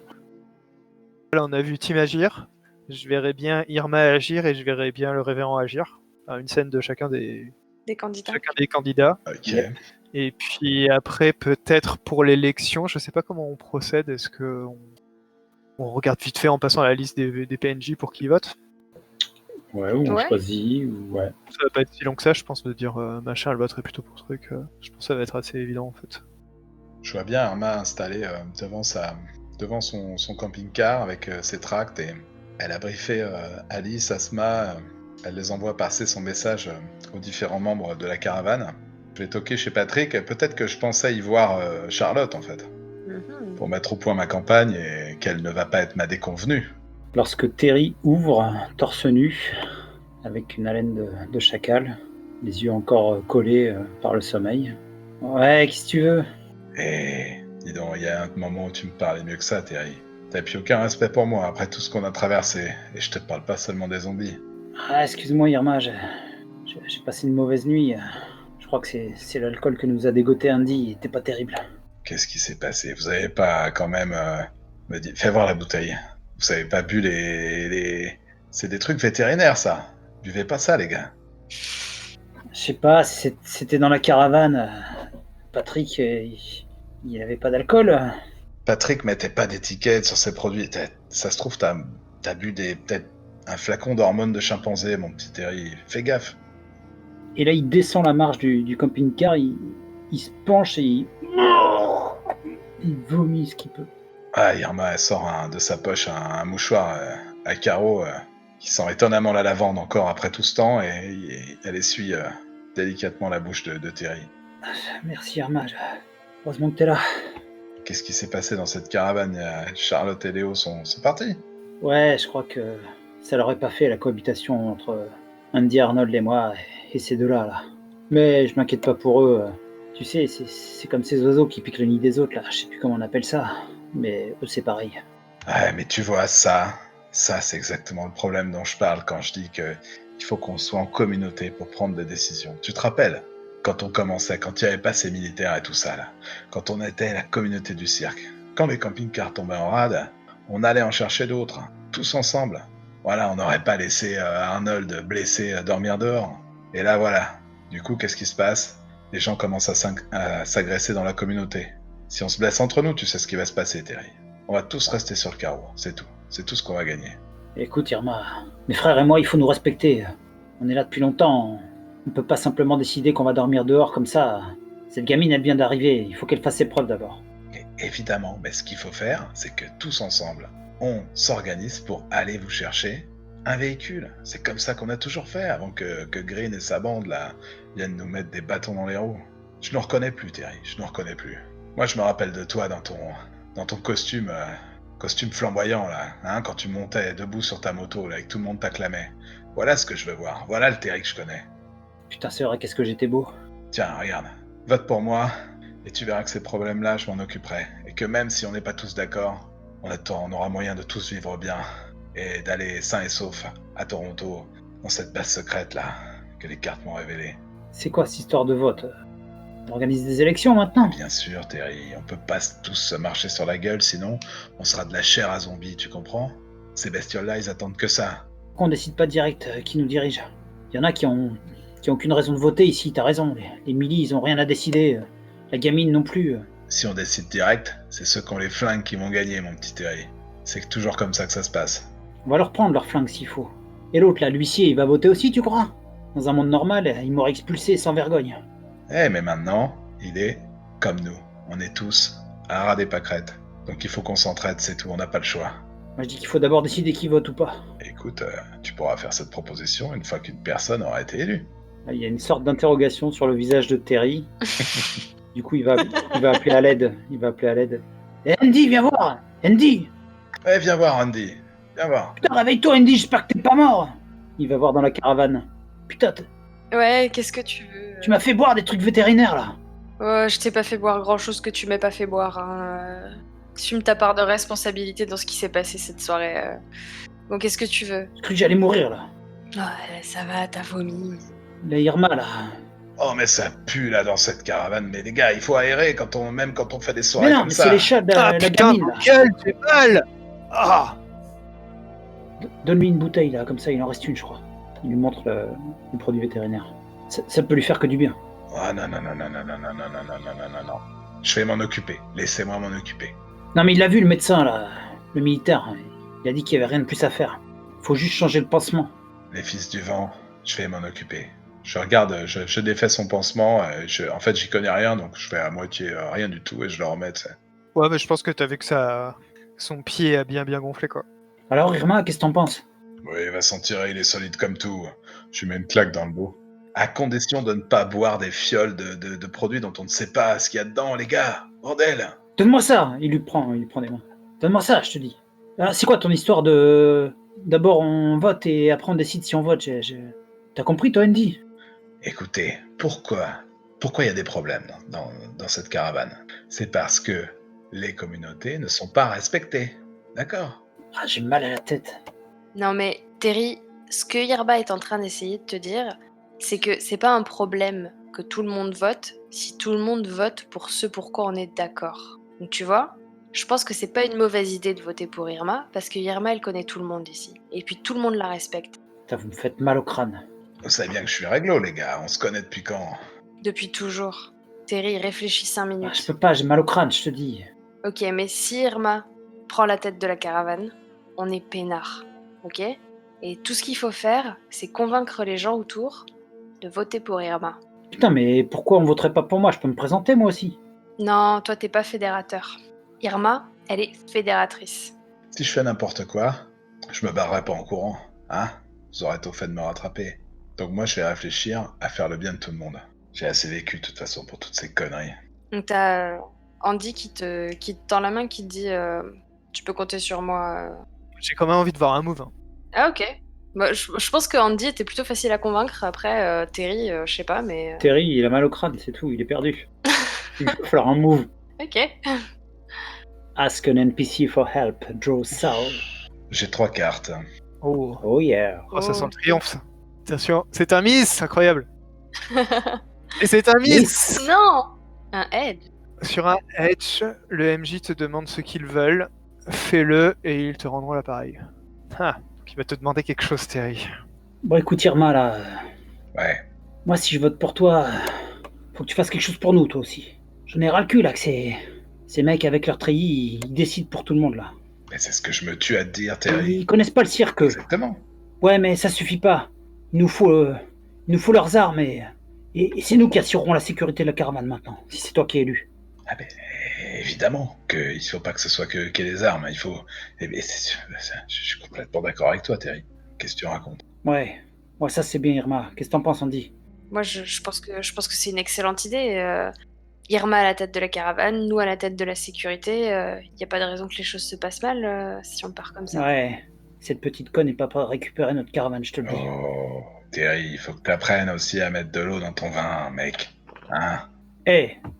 Là, on a vu Tim agir. Je verrai bien Irma agir et je verrai bien le révérend agir. Une scène de chacun des candidats. Ok. Yep. Et puis après, peut-être pour l'élection, je sais pas comment on procède. Est-ce que on regarde vite fait en passant la liste des PNJ pour qui votent? Ouais, ou on Ouais. choisit, ou ouais. Ça va pas être si long que ça, je pense, de dire machin, elle voterait plutôt pour ce truc. Je pense que ça va être assez évident en fait. Je vois bien Arma installée devant son camping-car avec ses tracts et elle a briefé Alice, Asma, elle les envoie passer son message aux différents membres de la caravane. Je vais toquer chez Patrick, peut-être que je pensais y voir Charlotte en fait, Mhm. pour mettre au point ma campagne et qu'elle ne va pas être ma déconvenue. Lorsque Terry ouvre, torse nu, avec une haleine de chacal, les yeux encore collés par le sommeil. Ouais, qu'est-ce que tu veux? Et dis donc, il y a un moment où tu me parlais mieux que ça, Terry. T'as plus aucun respect pour moi après tout ce qu'on a traversé, et je te parle pas seulement des zombies. Ah, excuse-moi Irma, j'ai passé une mauvaise nuit. Je crois que c'est l'alcool que nous a dégoté Andy, il était pas terrible. Qu'est-ce qui s'est passé? Vous avez pas quand même me dit... Fais voir la bouteille. Vous avez pas bu les... C'est des trucs vétérinaires, ça. Buvez pas ça, les gars. Je sais pas, c'était dans la caravane. Patrick, il avait pas d'alcool. Patrick mettait pas d'étiquette sur ses produits. Ça se trouve, t'as bu peut-être un flacon d'hormones de chimpanzé, mon petit Terry. Fais gaffe. Et là, il descend la marche du camping-car, il se penche et il vomit ce qu'il peut. Ah, Irma, elle sort de sa poche un mouchoir à carreaux qui sent étonnamment la lavande encore après tout ce temps et elle essuie délicatement la bouche de Terry. Merci Irma, heureusement que t'es là. Qu'est-ce qui s'est passé dans cette caravane? Charlotte et Léo sont partis. Ouais, je crois que ça l'aurait pas fait la cohabitation entre Andy Arnold et moi et ces deux-là. Là. Mais je m'inquiète pas pour eux. Tu sais, c'est comme ces oiseaux qui piquent le nid des autres, là. Je sais plus comment on appelle ça. Mais eux, c'est pareil. Ouais, mais tu vois, ça c'est exactement le problème dont je parle quand je dis qu'il faut qu'on soit en communauté pour prendre des décisions. Tu te rappelles, quand on commençait, quand il n'y avait pas ces militaires et tout ça, là, quand on était la communauté du cirque, quand les camping-cars tombaient en rade, on allait en chercher d'autres, tous ensemble. Voilà, on n'aurait pas laissé Arnold blessé dormir dehors. Et là, voilà. Du coup, qu'est-ce qui se passe? Les gens commencent à s'agresser dans la communauté. Si on se blesse entre nous, tu sais ce qui va se passer, Terry. On va tous rester sur le carreau, c'est tout. C'est tout ce qu'on va gagner. Écoute, Irma, mes frères et moi, il faut nous respecter. On est là depuis longtemps. On peut pas simplement décider qu'on va dormir dehors comme ça. Cette gamine, elle vient d'arriver. Il faut qu'elle fasse ses preuves d'abord. Et évidemment, mais ce qu'il faut faire, c'est que tous ensemble, on s'organise pour aller vous chercher un véhicule. C'est comme ça qu'on a toujours fait avant que Green et sa bande là viennent nous mettre des bâtons dans les roues. Je ne reconnais plus, Terry, je ne reconnais plus. Moi, je me rappelle de toi dans ton costume flamboyant là, hein, quand tu montais debout sur ta moto là, et que tout le monde t'acclamait. Voilà ce que je veux voir. Voilà le Terry que je connais. Putain, c'est vrai, qu'est-ce que j'étais beau. Tiens, regarde, vote pour moi, et tu verras que ces problèmes-là, je m'en occuperai. Et que même si on n'est pas tous d'accord, on aura moyen de tous vivre bien, et d'aller sains et saufs à Toronto, dans cette base secrète-là, que les cartes m'ont révélée. C'est quoi cette histoire de vote? On organise des élections maintenant? Bien sûr, Terry, on peut pas tous se marcher sur la gueule, sinon on sera de la chair à zombies, tu comprends? Ces bestioles-là, ils attendent que ça. Pourquoi on décide pas direct qui nous dirige? Il y en a qui ont aucune raison de voter ici, t'as raison. Les milis, ils ont rien à décider. La gamine non plus. Si on décide direct, c'est ceux qui ont les flingues qui vont gagner, mon petit Terry. C'est toujours comme ça que ça se passe. On va leur prendre leur flingue s'il faut. Et l'autre là, l'huissier, il va voter aussi, tu crois? Dans un monde normal, il m'aurait expulsé sans vergogne. Eh, mais maintenant, il est comme nous. On est tous un rat des pâquerettes. Donc il faut qu'on s'entraide, c'est tout, on n'a pas le choix. Moi je dis qu'il faut d'abord décider qui vote ou pas. Écoute, tu pourras faire cette proposition une fois qu'une personne aura été élue. Là, il y a une sorte d'interrogation sur le visage de Terry. Du coup, il va appeler à l'aide. Il va appeler à l'aide. Eh, Andy, viens voir! Andy! Ouais, viens voir, Andy. Viens voir. Putain, réveille-toi, Andy, j'espère que t'es pas mort! Il va voir dans la caravane. Putain, Ouais, qu'est-ce que tu veux? tu m'as fait boire des trucs vétérinaires, là! Je t'ai pas fait boire grand-chose que tu m'aies pas fait boire. Hein. Assume ta part de responsabilité dans ce qui s'est passé cette soirée. Bon, qu'est-ce que tu veux? J'ai cru que j'allais mourir, là. Ouais, ça va, t'as vomi. La Irma, là. Oh, mais ça pue, là, dans cette caravane. Mais les gars, il faut aérer même quand on fait des soirées Mais non, comme mais ça. c'est les chats de Ah la putain, gamine, là. gueule, j'ai mal. Ah. Donne-lui une bouteille, là, comme ça, il en reste une, je crois. Il lui montre le produit vétérinaire. Ça peut lui faire que du bien. Ah non, non, non, non, non, non, non, non, non, non, non, non, non. Je vais m'en occuper. Laissez-moi m'en occuper. Non, mais il l'a vu, le médecin, là. Le militaire. Il a dit qu'il y avait rien de plus à faire. Faut juste changer le pansement. Les fils du vent, je vais m'en occuper. Je regarde, je défais son pansement. En fait, j'y connais rien, donc je fais à moitié rien du tout et je le remets, tu sais. Ouais, mais je pense que t'as vu que son pied a bien gonflé, quoi. Alors, Irma, qu'est-ce que t'en penses? Oui, il va s'en tirer, il est solide comme tout. Je lui mets une claque dans le dos. À condition de ne pas boire des fioles de produits dont on ne sait pas ce qu'il y a dedans, les gars. Bordel. Donne-moi ça! Il lui prend des mains. Donne-moi ça, je te dis. Ah, c'est quoi ton histoire de... D'abord, on vote et après, on décide si on vote. T'as compris, toi, Andy? Écoutez, pourquoi il y a des problèmes dans cette caravane? C'est parce que les communautés ne sont pas respectées. D'accord? Ah, j'ai mal à la tête. Non mais, Terry, ce que Yerba est en train d'essayer de te dire, c'est que c'est pas un problème que tout le monde vote si tout le monde vote pour ce pourquoi on est d'accord. Donc tu vois, je pense que c'est pas une mauvaise idée de voter pour Irma, parce que Irma, elle connaît tout le monde ici. Et puis tout le monde la respecte. Putain, vous me faites mal au crâne. Vous savez bien que je suis réglo, les gars. On se connaît depuis quand? Depuis toujours. Terry, réfléchis 5 Ah, minutes. je peux pas, j'ai mal au crâne, je te dis. Ok, mais si Irma prend la tête de la caravane, on est peinard. Ok? Et tout ce qu'il faut faire, c'est convaincre les gens autour de voter pour Irma. Putain, mais pourquoi on voterait pas pour moi? Je peux me présenter, moi aussi. Non, toi t'es pas fédérateur. Irma, elle est fédératrice. Si je fais n'importe quoi, je me barrerai pas en courant, hein? Vous aurez tôt fait de me rattraper. Donc moi, je vais réfléchir à faire le bien de tout le monde. J'ai assez vécu, de toute façon, pour toutes ces conneries. Donc t'as Andy qui te tend la main, qui te dit tu peux compter sur moi. J'ai quand même envie de voir un move. Hein. Ah ok. Bah, je pense que Andy était plutôt facile à convaincre. Après, Terry, je sais pas, mais... Terry, il a mal au crâne, c'est tout, il est perdu. Il va falloir un move. Ok. Ask an NPC for help, draw soul. J'ai 3 cartes. Oh, Oh yeah. oh, ça sent le triomphe, ça. Attention, c'est un miss, incroyable. Et c'est un miss. Non. Un edge. Sur un edge, le MJ te demande ce qu'ils veulent. Fais-le et ils te rendront l'appareil. Ah, donc il va te demander quelque chose, Terry. Bon, écoute, Irma, là. Ouais. Moi, si je vote pour toi, faut que tu fasses quelque chose pour nous, toi aussi. J'en ai ras le cul, là, que Ces mecs avec leur treillis, ils décident pour tout le monde là. Mais c'est ce que je me tue à te dire, Terry. Ils connaissent pas le cirque. Exactement. Ouais, mais ça suffit pas. Il nous faut leurs armes et c'est nous qui assurerons la sécurité de la caravane maintenant, si c'est toi qui es élu. Ah ben, évidemment qu'il faut pas que ce soit que les armes, il faut... je suis complètement d'accord avec toi, Terry. Qu'est-ce que tu racontes? Ouais, ça c'est bien Irma. Qu'est-ce que t'en penses, Andy? Moi, je pense que c'est une excellente idée. Irma à la tête de la caravane, nous à la tête de la sécurité. Il n'y a pas de raison que les choses se passent mal si on part comme ça. Ouais, cette petite conne n'est pas prête à récupérer notre caravane, je te le dis. Oh, Terry, il faut que t'apprennes aussi à mettre de l'eau dans ton vin, mec. Hein?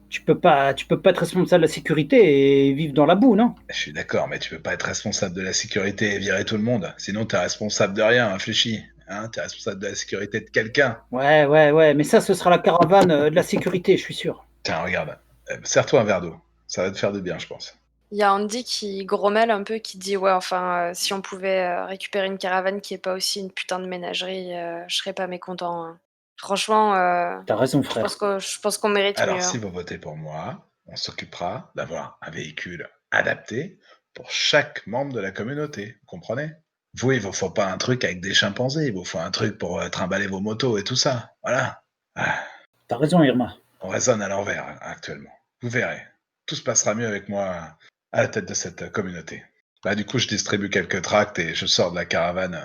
Tu peux pas être responsable de la sécurité et vivre dans la boue, non? Je suis d'accord, mais tu peux pas être responsable de la sécurité et virer tout le monde. Sinon, t'es responsable de rien, réfléchis. Hein? T'es responsable de la sécurité de quelqu'un. Ouais, mais ça, ce sera la caravane de la sécurité, je suis sûr. Tiens, regarde. Serre-toi un verre d'eau. Ça va te faire du bien, je pense. Il y a Andy qui grommelle un peu, qui dit si on pouvait récupérer une caravane qui est pas aussi une putain de ménagerie, je serais pas mécontent. Hein. Franchement, T'as raison, frère. je pense qu'on mérite Alors, mieux. si vous votez pour moi, on s'occupera d'avoir un véhicule adapté pour chaque membre de la communauté. Vous comprenez? Vous, il vous faut pas un truc avec des chimpanzés. Il vous faut un truc pour trimballer vos motos et tout ça. Voilà. Ah, T'as raison, Irma. on raisonne à l'envers actuellement. Vous verrez. Tout se passera mieux avec moi à la tête de cette communauté. Bah, du coup, je distribue quelques tracts et je sors de la caravane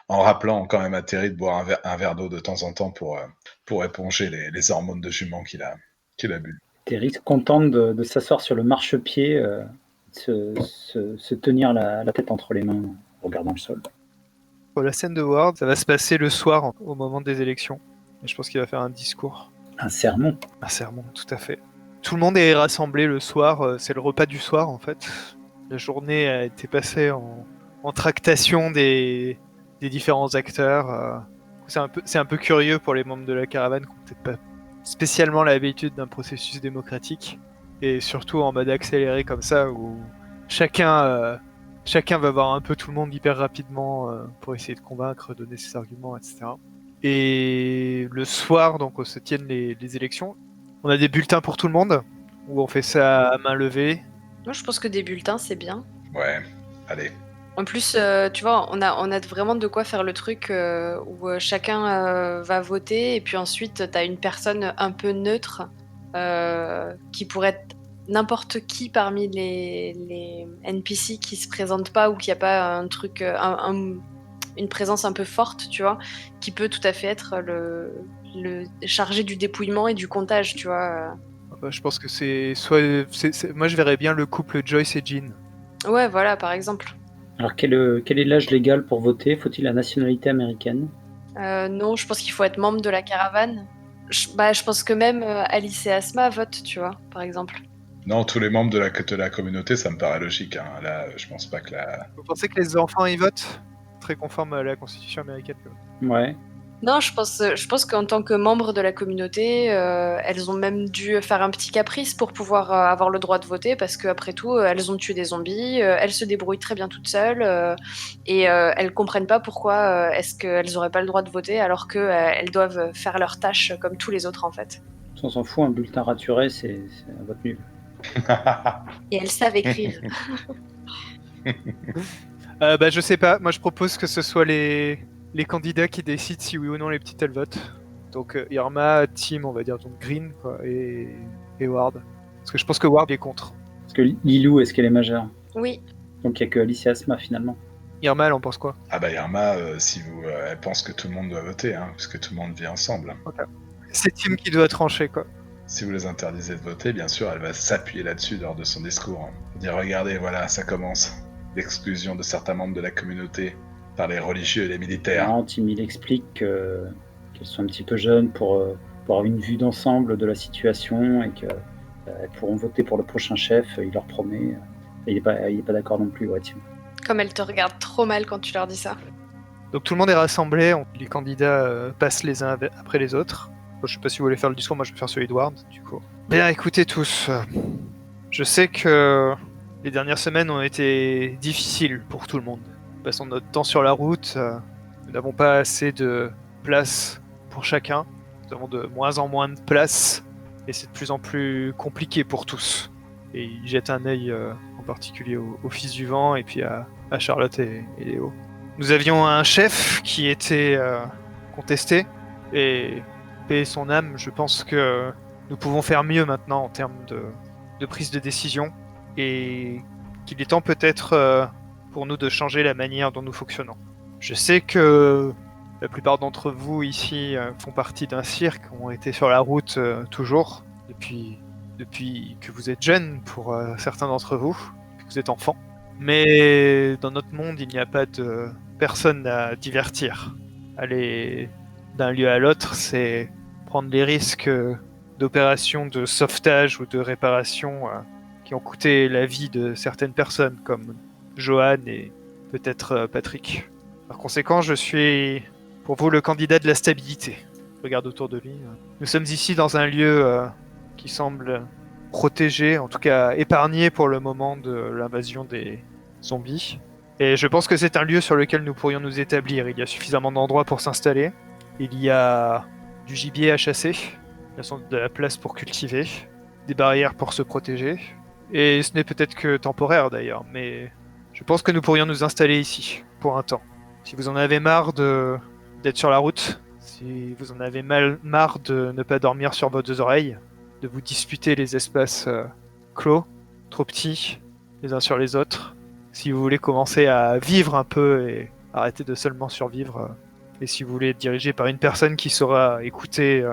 en rappelant quand même à Terry de boire un verre d'eau de temps en temps pour éponger les hormones de jument qu'il a bu. Terry se contente de s'asseoir sur le marchepied, se tenir la tête entre les mains, en regardant le sol. Pour la scène de Ward, ça va se passer le soir au moment des élections. Et je pense qu'il va faire un discours. Un sermon. Un sermon, tout à fait. Tout le monde est rassemblé le soir, c'est le repas du soir en fait. La journée a été passée en tractation des différents acteurs. C'est un peu curieux pour les membres de la caravane qui n'ont peut-être pas spécialement l'habitude d'un processus démocratique. Et surtout en mode accéléré comme ça, où chacun va voir un peu tout le monde hyper rapidement pour essayer de convaincre, donner ses arguments, etc. Et le soir, donc, où se tiennent les élections, on a des bulletins pour tout le monde, où on fait ça à main levée. Moi, je pense que des bulletins, c'est bien. Ouais, allez. En plus, tu vois, on a vraiment de quoi faire le truc où chacun va voter et puis ensuite, tu as une personne un peu neutre qui pourrait être n'importe qui parmi les NPC qui se présentent pas ou qui a pas un truc, une présence un peu forte, tu vois, qui peut tout à fait être le chargé du dépouillement et du comptage, tu vois. Je pense que moi je verrais bien le couple Joyce et Jean. Ouais, voilà, par exemple. Alors quel est l'âge légal pour voter? Faut-il la nationalité américaine? Non, je pense qu'il faut être membre de la caravane. Je pense que même Alice et Asma votent, tu vois, par exemple. Non, tous les membres de la communauté, ça me paraît logique. Hein. Là, je pense pas que la... Vous pensez que les enfants y votent? Très conforme à la constitution américaine. Ouais. Non, je pense qu'en tant que membre de la communauté, elles ont même dû faire un petit caprice pour pouvoir avoir le droit de voter, parce qu'après tout, elles ont tué des zombies, elles se débrouillent très bien toutes seules, et elles comprennent pas pourquoi est-ce qu'elles auraient pas le droit de voter alors qu'elles doivent faire leurs tâches comme tous les autres en fait. On s'en fout, un bulletin raturé, c'est un vote nul. Et elles savent écrire. Je sais pas, moi je propose que ce soit les candidats qui décident si oui ou non les petites elles votent. Donc Irma, Tim, on va dire donc Green quoi, et Ward. Parce que je pense que Ward est contre. Parce que Lilou, est-ce qu'elle est majeure? Oui. Donc il n'y a que Alice et Asma finalement. Irma, elle en pense quoi? Ah bah Irma, elle pense que tout le monde doit voter, hein, parce que tout le monde vit ensemble. Okay. C'est Tim qui doit trancher quoi. Si vous les interdisez de voter, bien sûr, elle va s'appuyer là-dessus lors de son discours. Hein. Dire, regardez, voilà, ça commence. L'exclusion de certains membres de la communauté par les religieux et les militaires. Non, Tim, il explique qu'elles sont un petit peu jeunes pour avoir une vue d'ensemble de la situation et qu'elles pourront voter pour le prochain chef, il leur promet. Il est pas d'accord non plus, ouais, Tim. Comme elles te regardent trop mal quand tu leur dis ça. Donc tout le monde est rassemblé, les candidats passent les uns après les autres. Je sais pas si vous voulez faire le discours, moi je vais faire celui de Ward, du coup. Bien, écoutez tous, je sais que les dernières semaines ont été difficiles pour tout le monde. Passons notre temps sur la route, nous n'avons pas assez de place pour chacun, nous avons de moins en moins de place, et c'est de plus en plus compliqué pour tous. Et il jette un œil en particulier au Fils du Vent et puis à Charlotte et Léo. Nous avions un chef qui était contesté, et paix son âme, je pense que nous pouvons faire mieux maintenant en termes de prise de décision, et qu'il est temps peut-être pour nous de changer la manière dont nous fonctionnons. Je sais que la plupart d'entre vous ici font partie d'un cirque, ont été sur la route toujours, depuis que vous êtes jeunes pour certains d'entre vous, que vous êtes enfants. Mais dans notre monde, il n'y a pas de personne à divertir. Aller d'un lieu à l'autre, c'est prendre les risques d'opérations de sauvetage ou de réparation qui ont coûté la vie de certaines personnes, comme Johan et peut-être Patrick. Par conséquent, je suis pour vous le candidat de la stabilité. Regarde autour de lui. Nous sommes ici dans un lieu qui semble protégé, en tout cas épargné pour le moment de l'invasion des zombies. Et je pense que c'est un lieu sur lequel nous pourrions nous établir. Il y a suffisamment d'endroits pour s'installer. Il y a du gibier à chasser, il y a de la place pour cultiver, des barrières pour se protéger. Et ce n'est peut-être que temporaire d'ailleurs, mais je pense que nous pourrions nous installer ici, pour un temps. Si vous en avez marre d'être sur la route, si vous en avez marre de ne pas dormir sur vos deux oreilles, de vous disputer les espaces clos, trop petits, les uns sur les autres, si vous voulez commencer à vivre un peu et arrêter de seulement survivre, et si vous voulez être dirigé par une personne qui saura écouter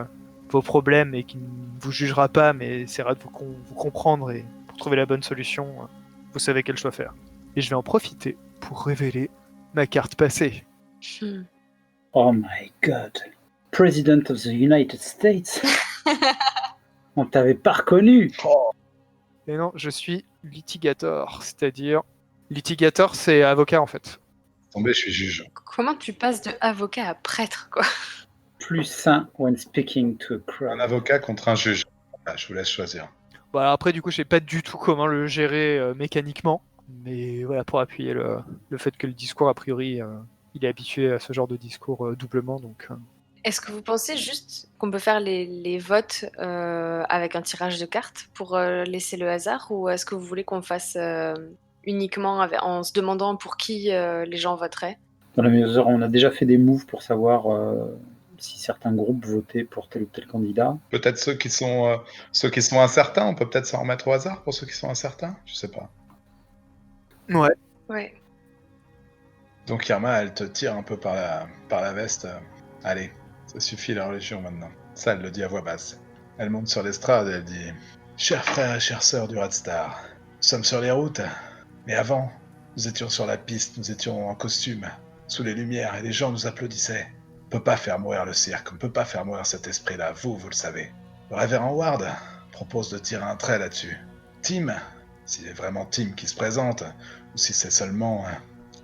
vos problèmes et qui ne vous jugera pas, mais essaiera de vous comprendre et pour trouver la bonne solution, vous savez quel choix faire. Et je vais en profiter pour révéler ma carte passée. Oh my god. President of the United States. On t'avait pas reconnu. Et non, je suis litigator, c'est-à-dire... Litigator, c'est avocat en fait. Tombé, je suis juge. Comment tu passes de avocat à prêtre, quoi? Plus 1 when speaking to a crowd. Un avocat contre un juge. Ah, je vous laisse choisir. Bon, alors après, du coup, je sais pas du tout comment le gérer mécaniquement, mais voilà, pour appuyer le fait que le discours, a priori, il est habitué à ce genre de discours doublement, donc... Est-ce que vous pensez juste qu'on peut faire les votes avec un tirage de cartes pour laisser le hasard, ou est-ce que vous voulez qu'on fasse uniquement en se demandant pour qui les gens voteraient? Dans la mesure où on a déjà fait des moves pour savoir si certains groupes votaient pour tel ou tel candidat. Peut-être ceux qui sont incertains, on peut peut-être s'en remettre au hasard pour ceux qui sont incertains, je sais pas. Ouais. Ouais. Donc Irma, elle te tire un peu par la veste. Allez, ça suffit la religion maintenant. Ça, elle le dit à voix basse. Elle monte sur l'estrade et elle dit « Chers frères et chères sœurs du Red Star, nous sommes sur les routes, mais avant, nous étions sur la piste, nous étions en costume, sous les lumières, et les gens nous applaudissaient. On peut pas faire mourir le cirque, on peut pas faire mourir cet esprit-là, vous le savez. Le révérend Ward propose de tirer un trait là-dessus. Tim, s'il est vraiment Tim qui se présente, ou si c'est seulement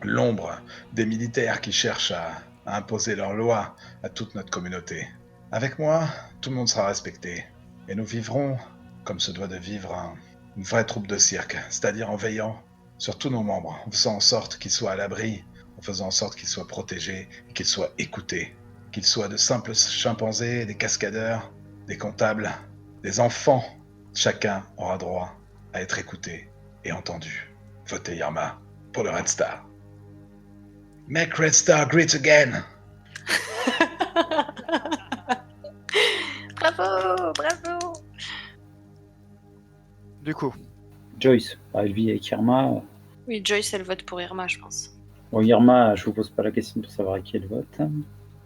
l'ombre des militaires qui cherchent à imposer leurs lois à toute notre communauté. Avec moi, tout le monde sera respecté, et nous vivrons comme se doit de vivre une vraie troupe de cirque, c'est-à-dire en veillant sur tous nos membres, en faisant en sorte qu'ils soient à l'abri, en faisant en sorte qu'ils soient protégés et qu'ils soient écoutés, qu'ils soient de simples chimpanzés, des cascadeurs, des comptables, des enfants. Chacun aura droit à être écouté et entendu. Votez Irma pour le Red Star. Make Red Star great again! Bravo, bravo! Du coup, Joyce, elle vit avec Irma. Oui, Joyce, elle vote pour Irma, je pense. Bon, Irma, je vous pose pas la question pour savoir à qui elle vote.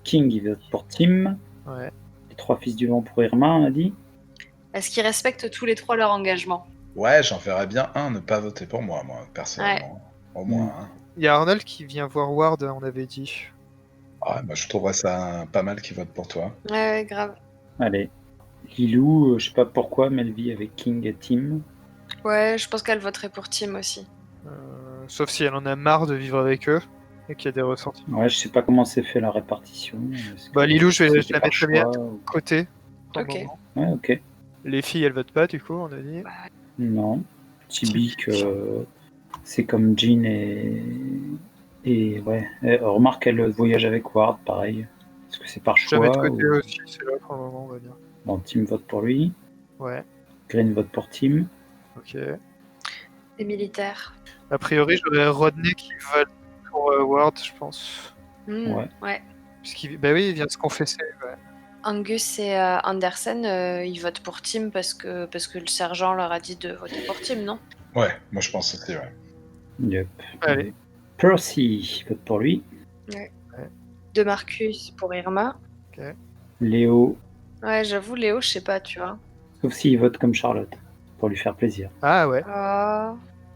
King, il vote pour Tim. ouais. Les 3 fils du vent pour Irma, on a dit. Est-ce qu'ils respectent tous les 3 leur engagement? Ouais, j'en verrais bien un ne pas voter pour moi, personnellement. Au moins, hein. Il y a Arnold qui vient voir Ward, on avait dit. Ouais, moi je trouverais ça pas mal qu'ils votent pour toi. Ouais, grave. Allez. Lilou, je sais pas pourquoi, mais elle vit avec King et Tim. Ouais, je pense qu'elle voterait pour Tim aussi. Sauf si elle en a marre de vivre avec eux et qu'il y a des ressentis. Ouais, je sais pas comment s'est fait la répartition. Bah, Lilou, je la par mettrais bien choix ou- côté. pour le Ok. moment. Ouais, ok. Les filles, elles votent pas, du coup, on a dit. Non. Typique, c'est comme Jean et ouais. Remarque, elle voyage avec Ward, pareil. Est-ce que c'est par Je la mets de choix côté ou... aussi, c'est là pour le moment, on va dire. Bon, Tim vote pour lui. Ouais. Green vote pour Tim. Ok. Des militaires. A priori, j'aurais Rodney qui vote pour Ward, je pense. Ouais. Ouais. Bah oui, il vient de se confesser. Ouais. Angus et Andersen, ils votent pour Tim parce que le sergent leur a dit de voter pour Tim, non? Ouais, moi je pense aussi, ouais. Yep. Allez. Percy vote pour lui. De Marcus pour Irma. Léo, Ouais, j'avoue, Léo, je sais pas, tu vois. sauf s'il vote comme Charlotte, pour lui faire plaisir. Ah ouais.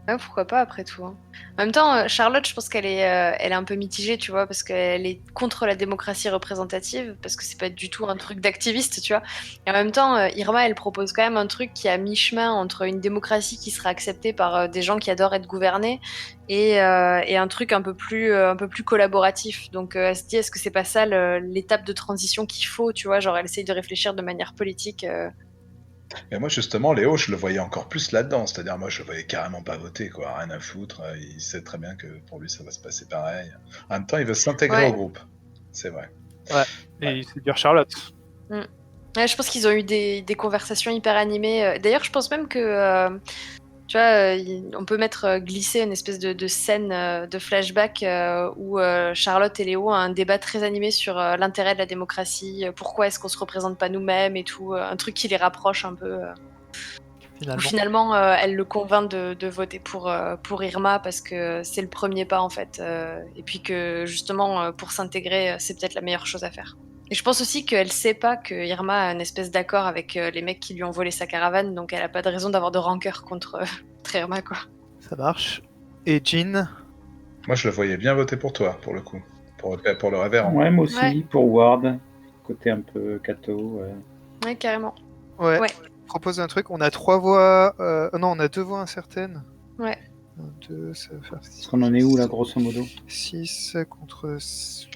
Ouais, pourquoi pas après tout. Hein. En même temps, Charlotte, je pense qu'elle est un peu mitigée, tu vois, parce qu'elle est contre la démocratie représentative, parce que c'est pas du tout un truc d'activiste, tu vois. Et en même temps, Irma, elle propose quand même un truc qui est à mi-chemin entre une démocratie qui sera acceptée par des gens qui adorent être gouvernés et un truc un peu plus collaboratif. Donc elle se dit, est-ce que c'est pas ça l'étape de transition qu'il faut, tu vois, genre elle essaye de réfléchir de manière politique. Et moi, justement, Léo, je le voyais encore plus là-dedans. C'est-à-dire, moi, je le voyais carrément pas voter, quoi. Rien à foutre. Il sait très bien que pour lui, ça va se passer pareil. En même temps, il veut s'intégrer Ouais. au groupe. C'est vrai. Et c'est dire Charlotte. Ouais, je pense qu'ils ont eu des conversations hyper animées. D'ailleurs, je pense même que, tu vois, on peut glisser une espèce de scène de flashback où Charlotte et Léo ont un débat très animé sur l'intérêt de la démocratie, pourquoi est-ce qu'on se représente pas nous-mêmes et tout, un truc qui les rapproche un peu. Où finalement, elle le convainc de voter pour Irma parce que c'est le premier pas en fait, et puis que justement pour s'intégrer, c'est peut-être la meilleure chose à faire. Et je pense aussi qu'elle sait pas que Irma a une espèce d'accord avec les mecs qui lui ont volé sa caravane, donc elle a pas de raison d'avoir de rancœur contre Irma, quoi. Ça marche. Et Jean. Moi, je le voyais bien voter pour toi, pour le coup. Pour le révérend. Ouais, moi aussi, Ouais. pour Ward. Côté un peu catho. Ouais, carrément. Ouais. Ouais. Je propose un truc. On a 3 voix. Non, on a 2 voix incertaines. Ouais. 1, 2, ça va faire Parce qu'on en est où là, grosso modo? 6 contre.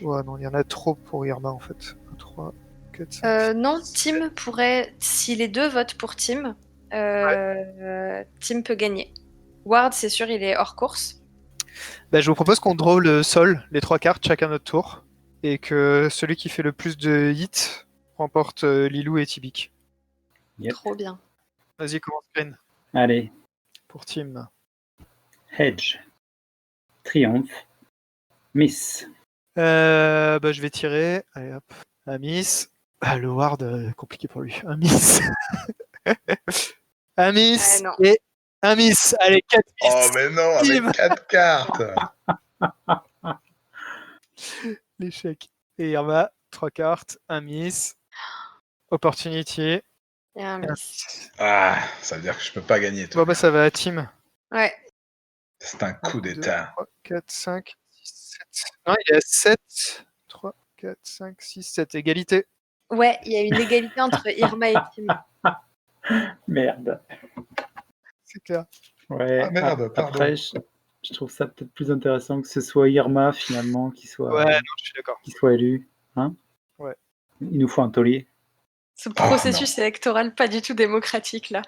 Ouais, non, il y en a trop pour Irma en fait. 3, 4, 5. Non, Tim pourrait, si les deux votent pour Tim, Tim peut gagner. Ward, c'est sûr, il est hors course. Bah, je vous propose qu'on draw le sol, les 3 cartes, chacun notre tour. Et que celui qui fait le plus de hits remporte Lilou et Tibik. Yep. Trop bien. Vas-y, commence Green. Allez, Pour Tim. Hedge. Triomphe. Miss. Bah, je vais tirer. Allez hop. Un miss. Ah, le Ward, compliqué pour lui. Un miss. Un miss. Ouais, non. Et un miss. Allez, 4 miss. Oh, mais non, avec Tim. 4 cartes. L'échec. Et Irma, 3 cartes. Un miss. Opportunity. Il y a un miss. Ah, ça veut dire que je peux pas gagner, toi. Bon, bah, ça va à Tim. Ouais. C'est un coup 2, d'état. 3, 4, 5, 6, 7. Non, il est à 7. 3, 4, 5, 6, 7. Égalité. Ouais, il y a une égalité entre Irma et Tim. Merde. C'est clair. Ouais, Ah, merde, pardon. après, je trouve ça peut-être plus intéressant que ce soit Irma finalement qui soit, Ouais, non, je suis d'accord. qui soit élu. Hein? Ouais. Il nous faut un taulier. Ce processus électoral pas du tout démocratique, là.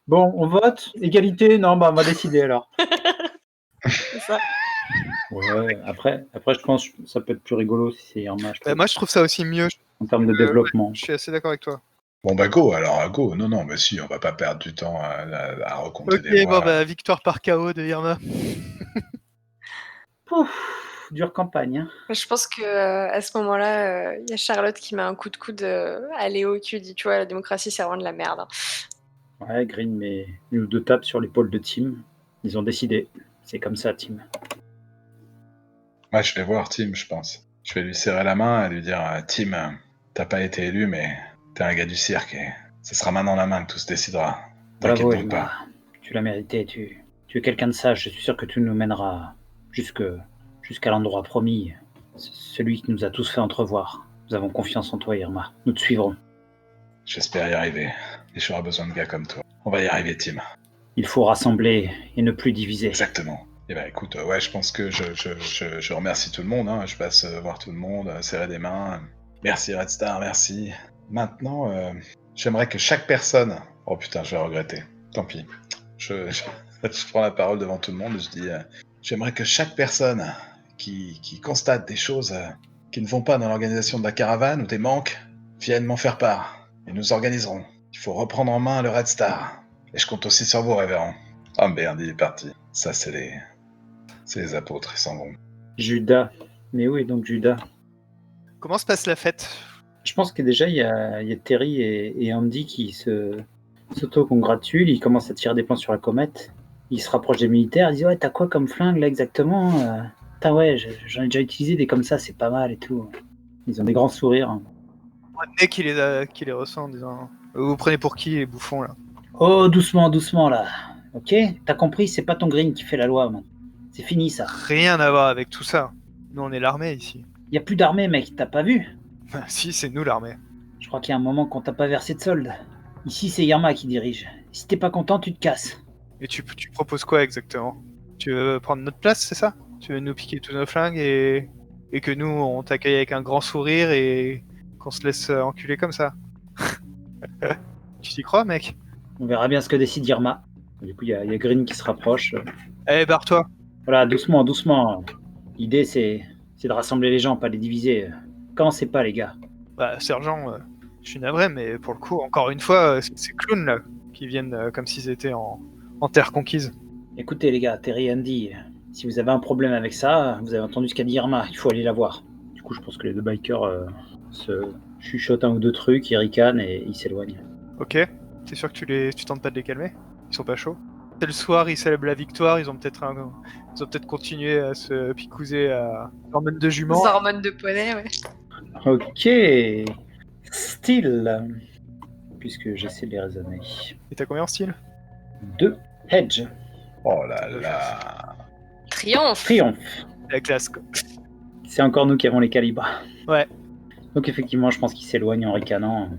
Bon, on vote. Égalité? Non, bah on va décider alors. C'est ça. Ouais, après, je pense que ça peut être plus rigolo si c'est Irma. Bah, moi, je trouve ça aussi mieux. En termes de développement. Je suis assez d'accord avec toi. Bon, bah, go, alors, go. Non, non, mais si, on va pas perdre du temps à recompter Ok, des voix. bon, bah, victoire par KO de Irma. Pouf, dure campagne. Hein. Je pense que à ce moment-là, il y a Charlotte qui met un coup de coude à Léo qui lui dit, tu vois, la démocratie, c'est vraiment de la merde. Hein. Ouais, Green met une ou deux tapes sur l'épaule de Tim. Ils ont décidé. C'est comme ça, Tim. Ouais, je vais voir Tim, je pense. Je vais lui serrer la main et lui dire Tim, t'as pas été élu, mais t'es un gars du cirque et ce sera main dans la main que tout se décidera. T'inquiète Bravo, donc pas. Irma. Tu l'as mérité. Tu es quelqu'un de sage. Je suis sûr que tu nous mèneras jusqu'à l'endroit promis. Celui qui nous a tous fait entrevoir. Nous avons confiance en toi, Irma. Nous te suivrons. J'espère y arriver. Et j'aurai besoin de gars comme toi. On va y arriver, Tim. Il faut rassembler et ne plus diviser. Exactement. Et bah écoute, ouais, je pense que je remercie tout le monde. Hein. Je passe voir tout le monde, serrer des mains. Merci Red Star, merci. Maintenant, j'aimerais que chaque personne... Oh putain, je vais regretter. Tant pis. Je prends la parole devant tout le monde et je dis... j'aimerais que chaque personne qui constate des choses qui ne vont pas dans l'organisation de la caravane ou des manques vienne m'en faire part. Et nous organiserons. Il faut reprendre en main le Red Star. Et je compte aussi sur vous, révérend. Ah merde, il est parti. Ça, c'est les apôtres, ils s'en vont. Judas. Mais où est donc Judas? Comment se passe la fête? Je pense que déjà, il y a Terry et Andy qui s'auto-congratulent. Ils commencent à tirer des plans sur la comète. Ils se rapprochent des militaires. Ils disent ouais, t'as quoi comme flingue là exactement? Putain, ouais, j'en ai déjà utilisé des comme ça, c'est pas mal et tout. Ils ont des grands sourires. Dès qu'il les ressent en disant vous prenez pour qui les bouffons là? Oh, doucement, doucement là. Ok? T'as compris, c'est pas ton green qui fait la loi, man. C'est fini ça. Rien à voir avec tout ça. Nous on est l'armée ici. Y a plus d'armée, mec, t'as pas vu? Si, c'est nous l'armée. Je crois qu'il y a un moment qu'on t'a pas versé de solde. Ici, c'est Yerma qui dirige. Si t'es pas content, tu te casses. Et tu proposes quoi exactement? Tu veux prendre notre place, c'est ça? Tu veux nous piquer tous nos flingues et que nous on t'accueille avec un grand sourire et qu'on se laisse enculer comme ça? Tu t'y crois, mec? On verra bien ce que décide Yerma. Du coup, il y a Green qui se rapproche. Eh, barre-toi! Voilà, doucement, doucement. L'idée, c'est de rassembler les gens, pas les diviser. Commencez pas, les gars. Bah, sergent, je suis navré, mais pour le coup, encore une fois, c'est ces clowns là qui viennent comme s'ils étaient en terre conquise. Écoutez, les gars, Terry et Andy, si vous avez un problème avec ça, vous avez entendu ce qu'a dit Yerma, il faut aller la voir. Du coup, je pense que les deux bikers se chuchotent un ou deux trucs, ils ricanent et ils s'éloignent. Ok? T'es sûr que tu tentes pas de les calmer? Ils sont pas chauds? C'est le soir, ils célèbrent la victoire, ils ont peut-être continué à se picouser à hormones de jument. Aux hormones de poney, ouais. Ok, style, puisque j'essaie de les raisonner. Et t'as combien en style? 2, Hedge, Oh là là. Triomphe. Triomphe. La classe, quoi. C'est encore nous qui avons les calibres. Ouais. Donc effectivement, je pense qu'ils s'éloignent en ricanant,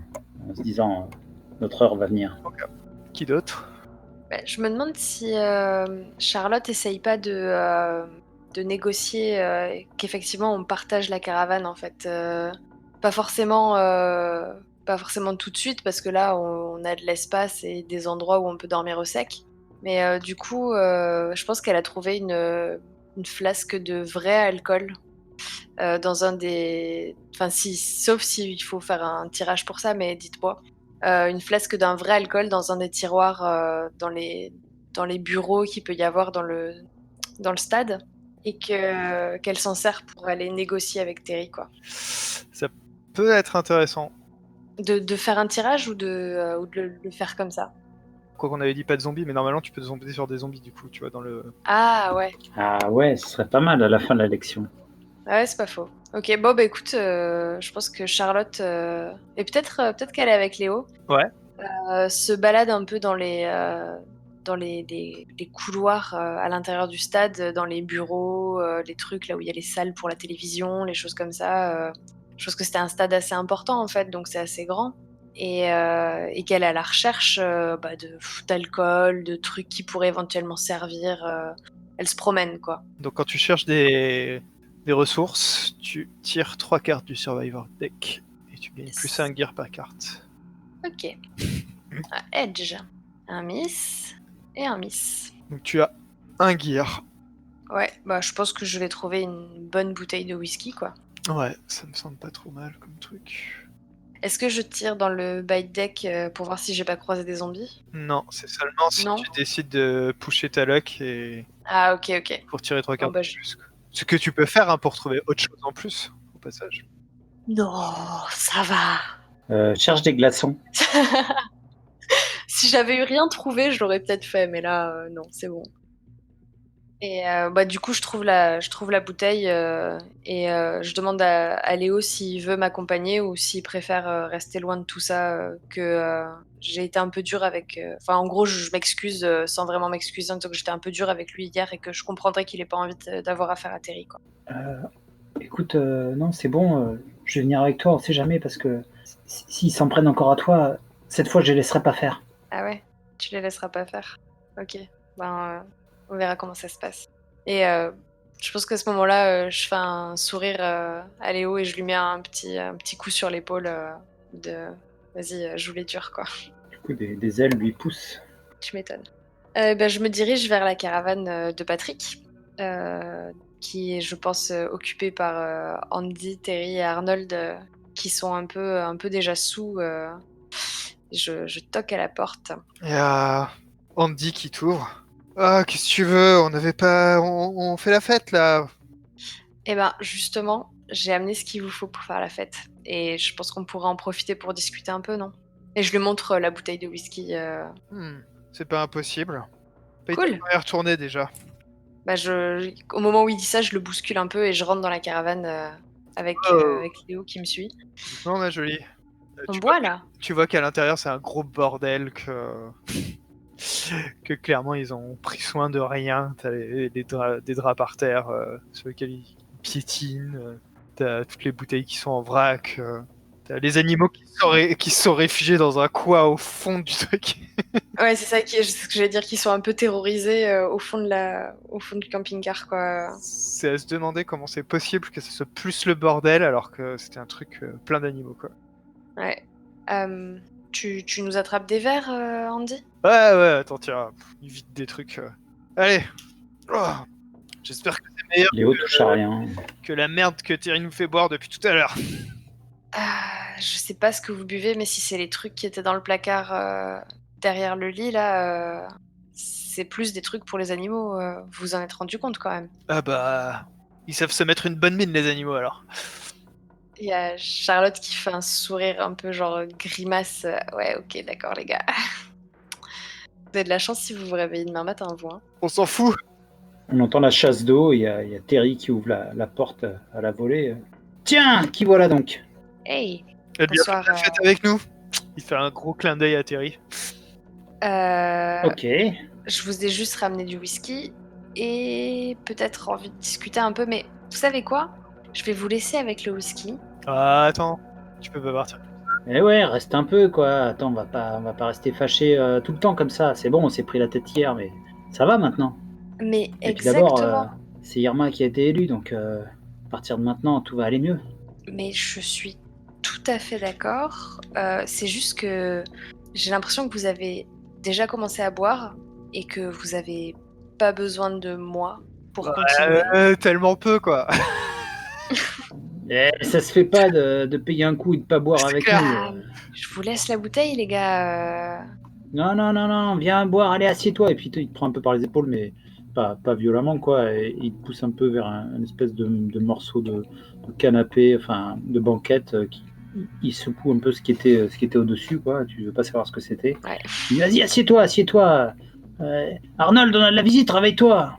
en se disant notre heure va venir. Qui d'autre? Je me demande si Charlotte essaye pas de négocier qu'effectivement on partage la caravane en fait. Pas forcément tout de suite parce que là on a de l'espace et des endroits où on peut dormir au sec. Mais du coup, je pense qu'elle a trouvé une flasque de vrai alcool dans un des... Enfin, sauf s'il faut faire un tirage pour ça, mais dites-moi. Une flasque d'un vrai alcool dans un des tiroirs dans les bureaux qu'il peut y avoir dans le stade et qu'elle s'en sert pour aller négocier avec Terry, quoi. Ça peut être intéressant. De faire un tirage ou de le faire comme ça? Quoi qu'on avait dit pas de zombies, mais normalement tu peux te zombier sur des zombies du coup, tu vois, dans le... Ah ouais. Ah ouais, ce serait pas mal à la fin de la lecture. Ouais, c'est pas faux. Ok, bon bah écoute, je pense que Charlotte et peut-être qu'elle est avec Léo. Ouais. Se balade un peu dans les couloirs à l'intérieur du stade, dans les bureaux, les trucs là où il y a les salles pour la télévision, les choses comme ça. Je pense que c'était un stade assez important en fait, donc c'est assez grand. Et qu'elle est à la recherche d'alcool, de trucs qui pourraient éventuellement servir. Elle se promène, quoi. Donc quand tu cherches des ressources, tu tires 3 cartes du Survivor deck et tu gagnes plus 1 gear par carte. Ok. Un Edge, un Miss et un Miss. Donc tu as 1 gear. Ouais, bah je pense que je vais trouver une bonne bouteille de whisky, quoi. Ouais, ça me semble pas trop mal comme truc. Est-ce que je tire dans le bite deck pour voir si j'ai pas croisé des zombies? Non, c'est seulement si Non. tu décides de pusher ta luck et Ah ok, ok. pour tirer 3 cartes bah, de plus. Quoi. Ce que tu peux faire hein, pour trouver autre chose en plus, au passage. Non, ça va. Cherche des glaçons. Si j'avais eu rien trouvé, je l'aurais peut-être fait, mais là, non, c'est bon. Et du coup, je trouve la bouteille et je demande à Léo s'il veut m'accompagner ou s'il préfère rester loin de tout ça, que j'ai été un peu dure avec... Enfin, en gros, je m'excuse sans vraiment m'excuser, donc j'étais un peu dure avec lui hier et que je comprendrais qu'il ait pas envie d'avoir affaire à Terry, quoi. Écoute, non, c'est bon, je vais venir avec toi, on sait jamais, parce que s'ils s'en prennent encore à toi, cette fois, je les laisserai pas faire. Ah ouais? Tu les laisseras pas faire? Ok. On verra comment ça se passe. Et je pense qu'à ce moment-là, je fais un sourire à Léo et je lui mets un petit coup sur l'épaule de vas-y, joue les durs, quoi. Du coup, des ailes lui poussent. Tu m'étonnes. Je me dirige vers la caravane de Patrick, qui est, je pense, occupée par Andy, Terry et Arnold, qui sont un peu déjà sous. Je toque à la porte. Il y a Andy qui t'ouvre. Ah, qu'est-ce que tu veux? On n'avait pas... On fait la fête, là. Eh ben, justement, j'ai amené ce qu'il vous faut pour faire la fête. Et je pense qu'on pourra en profiter pour discuter un peu, non? Et je lui montre la bouteille de whisky. C'est pas impossible. Paye Cool. ta première tournée, déjà. Bah, au moment où il dit ça, je le bouscule un peu et je rentre dans la caravane avec Léo qui me suit. Non, ma jolie. On Tu boit, vois, là? tu vois qu'à l'intérieur, c'est un gros bordel, que clairement, ils ont pris soin de rien. T'as des draps par terre sur lesquels ils piétinent. T'as toutes les bouteilles qui sont en vrac. T'as les animaux qui se sont réfugiés dans un coin au fond du truc. Ouais, c'est ce que j'allais dire, qu'ils sont un peu terrorisés au fond du camping-car, quoi. C'est à se demander comment c'est possible que ce soit plus le bordel alors que c'était un truc plein d'animaux, quoi. Ouais. Tu nous attrapes des verres, Andy? Ouais, attends, tiens, il vide des trucs. Allez. Oh, j'espère que c'est meilleur Léo touche à rien. que la merde que Thierry nous fait boire depuis tout à l'heure. Je sais pas ce que vous buvez, mais si c'est les trucs qui étaient dans le placard derrière le lit, là, c'est plus des trucs pour les animaux. Vous vous en êtes rendu compte, quand même. Ah bah... Ils savent se mettre une bonne mine, les animaux, alors. Il y a Charlotte qui fait un sourire un peu genre grimace. Ouais, ok, d'accord, les gars. Vous avez de la chance si vous vous réveillez demain matin, vous. Hein. On s'en fout. On entend la chasse d'eau, il y a Terry qui ouvre la porte à la volée. Tiens, qui voilà donc? Hey, Elle vient bonsoir. faire la fête avec nous. Il fait un gros clin d'œil à Terry. Ok. Je vous ai juste ramené du whisky et peut-être envie de discuter un peu, mais vous savez quoi? Je vais vous laisser avec le whisky. Ah, attends, tu peux pas partir. Eh ouais, reste un peu quoi. Attends, on va pas rester fâchés tout le temps comme ça. C'est bon, on s'est pris la tête hier, mais ça va maintenant. Mais Et puis d'abord, exactement. c'est Irma qui a été élue, donc à partir de maintenant, tout va aller mieux. Mais je suis tout à fait d'accord. C'est juste que j'ai l'impression que vous avez déjà commencé à boire et que vous avez pas besoin de moi pour continuer. Tellement peu, quoi. Eh, ça se fait pas de payer un coup et de pas boire C'est avec clair. nous. Je vous laisse la bouteille, les gars. Non, viens boire, allez, assieds-toi. Et puis il te prend un peu par les épaules, mais pas violemment, quoi. Et il te pousse un peu vers un espèce de morceau de canapé, enfin, de banquette. Il secoue un peu ce qui était au-dessus, quoi. Tu veux pas savoir ce que c'était. Ouais. Il dit, vas-y, assieds-toi. Arnold, on a de la visite, réveille-toi.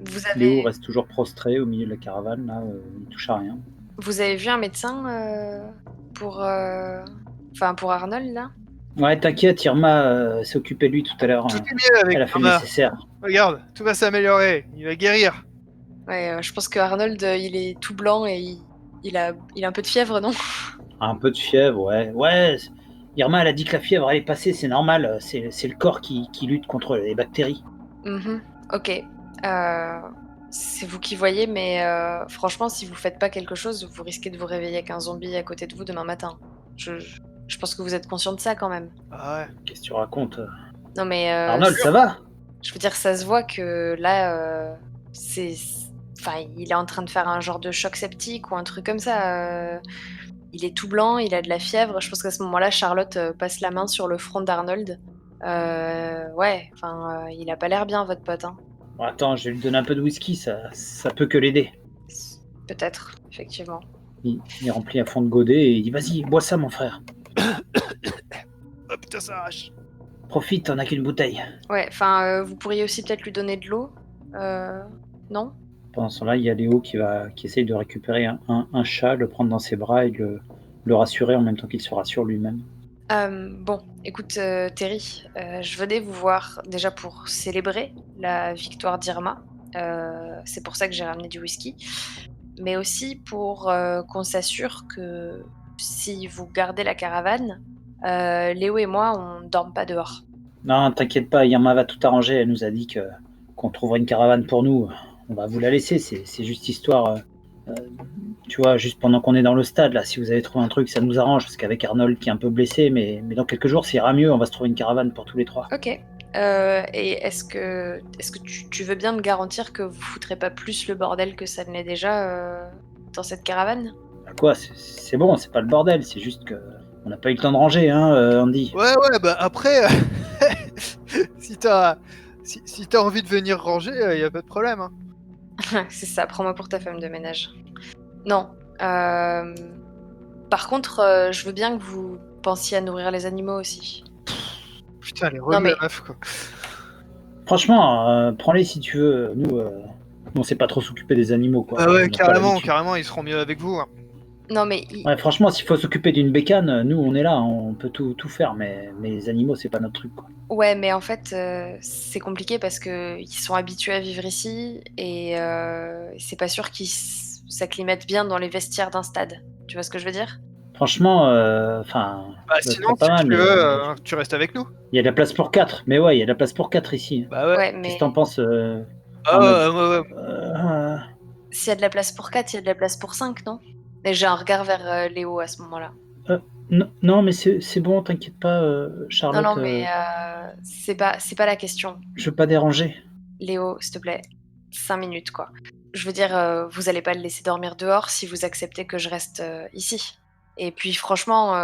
Vous Léo avez, reste toujours prostré au milieu de la caravane, là. Il touche à rien. vous avez vu un médecin pour Arnold, là? Ouais, t'inquiète, Irma s'est occupée de lui tout à l'heure. Tout est mieux avec Elle a fait le Irma. nécessaire. Regarde, tout va s'améliorer. Il va guérir. Ouais, je pense que Arnold, il est tout blanc et il a un peu de fièvre, non? Un peu de fièvre, ouais. Ouais, Irma, elle a dit que la fièvre allait passer, c'est normal. C'est le corps qui lutte contre les bactéries. Mhm. Ok. C'est vous qui voyez, mais franchement, si vous faites pas quelque chose, vous risquez de vous réveiller avec un zombie à côté de vous demain matin. Je pense que vous êtes conscient de ça quand même. Ah ouais. Qu'est-ce que tu racontes Non mais Arnold, ça va? je veux dire, ça se voit que là, il est en train de faire un genre de choc septique ou un truc comme ça. Il est tout blanc, il a de la fièvre. Je pense qu'à ce moment-là, Charlotte passe la main sur le front d'Arnold. Ouais, il a pas l'air bien, votre pote. Hein. Bon, attends, je vais lui donner un peu de whisky, ça peut que l'aider. Peut-être, effectivement. Il remplit un fond de godet et il dit, vas-y, bois ça, mon frère. Oh putain, ça arrache. Profite, on a qu'une bouteille. Ouais, vous pourriez aussi peut-être lui donner de l'eau. Non? Pendant ce temps-là, il y a Léo qui essaye de récupérer un chat, le prendre dans ses bras et le rassurer en même temps qu'il se rassure lui-même. Bon, écoute, Terry, je venais vous voir déjà pour célébrer la victoire d'Irma. C'est pour ça que j'ai ramené du whisky. Mais aussi pour qu'on s'assure que si vous gardez la caravane, Léo et moi, on ne dorme pas dehors. Non, t'inquiète pas, Irma va tout arranger. Elle nous a dit qu'on trouverait une caravane pour nous. On va vous la laisser, c'est juste histoire. Tu vois, juste pendant qu'on est dans le stade, là, si vous avez trouvé un truc, ça nous arrange, parce qu'avec Arnold qui est un peu blessé, mais dans quelques jours, ça ira mieux, on va se trouver une caravane pour tous les trois. Ok. Et est-ce que tu veux bien me garantir que vous foutrez pas plus le bordel que ça ne l'est déjà dans cette caravane? Quoi, c'est bon, c'est pas le bordel, c'est juste que on n'a pas eu le temps de ranger, hein, Andy. Ouais, bah après, si t'as envie de venir ranger, y a pas de problème. Hein. C'est ça, prends-moi pour ta femme de ménage. Non. Par contre, je veux bien que vous pensiez à nourrir les animaux aussi. Putain, elle est Non, relou, mais la meuf, quoi. Franchement, prends-les si tu veux. Nous, on sait pas trop s'occuper des animaux, quoi. Bah ouais, On n'a pas l'habitude. carrément, ils seront mieux avec vous. Hein. non, mais Ouais, franchement, s'il faut s'occuper d'une bécane, nous, on est là, on peut tout faire, mais les animaux, c'est pas notre truc, quoi. ouais, mais en fait, c'est compliqué parce que ils sont habitués à vivre ici et c'est pas sûr qu'ils s'acclimatent bien dans les vestiaires d'un stade. Tu vois ce que je veux dire? Franchement, enfin, Bah ça sinon, serait pas si mal, tu mais veux, tu restes avec nous. il y a de la place pour 4. Mais ouais, il y a de la place pour 4 ici. Bah ouais. Ouais, Qu'est-ce mais que t'en penses, Ah Arnold? ouais. s'il y a de la place pour 4, il y a de la place pour 5, non? Et j'ai un regard vers Léo à ce moment-là. Non, mais c'est bon, t'inquiète pas, Non, Charlotte, mais c'est pas la question. je veux pas déranger. Léo, s'il te plaît, 5 minutes, quoi. Je veux dire, vous allez pas le laisser dormir dehors si vous acceptez que je reste ici. Et puis franchement,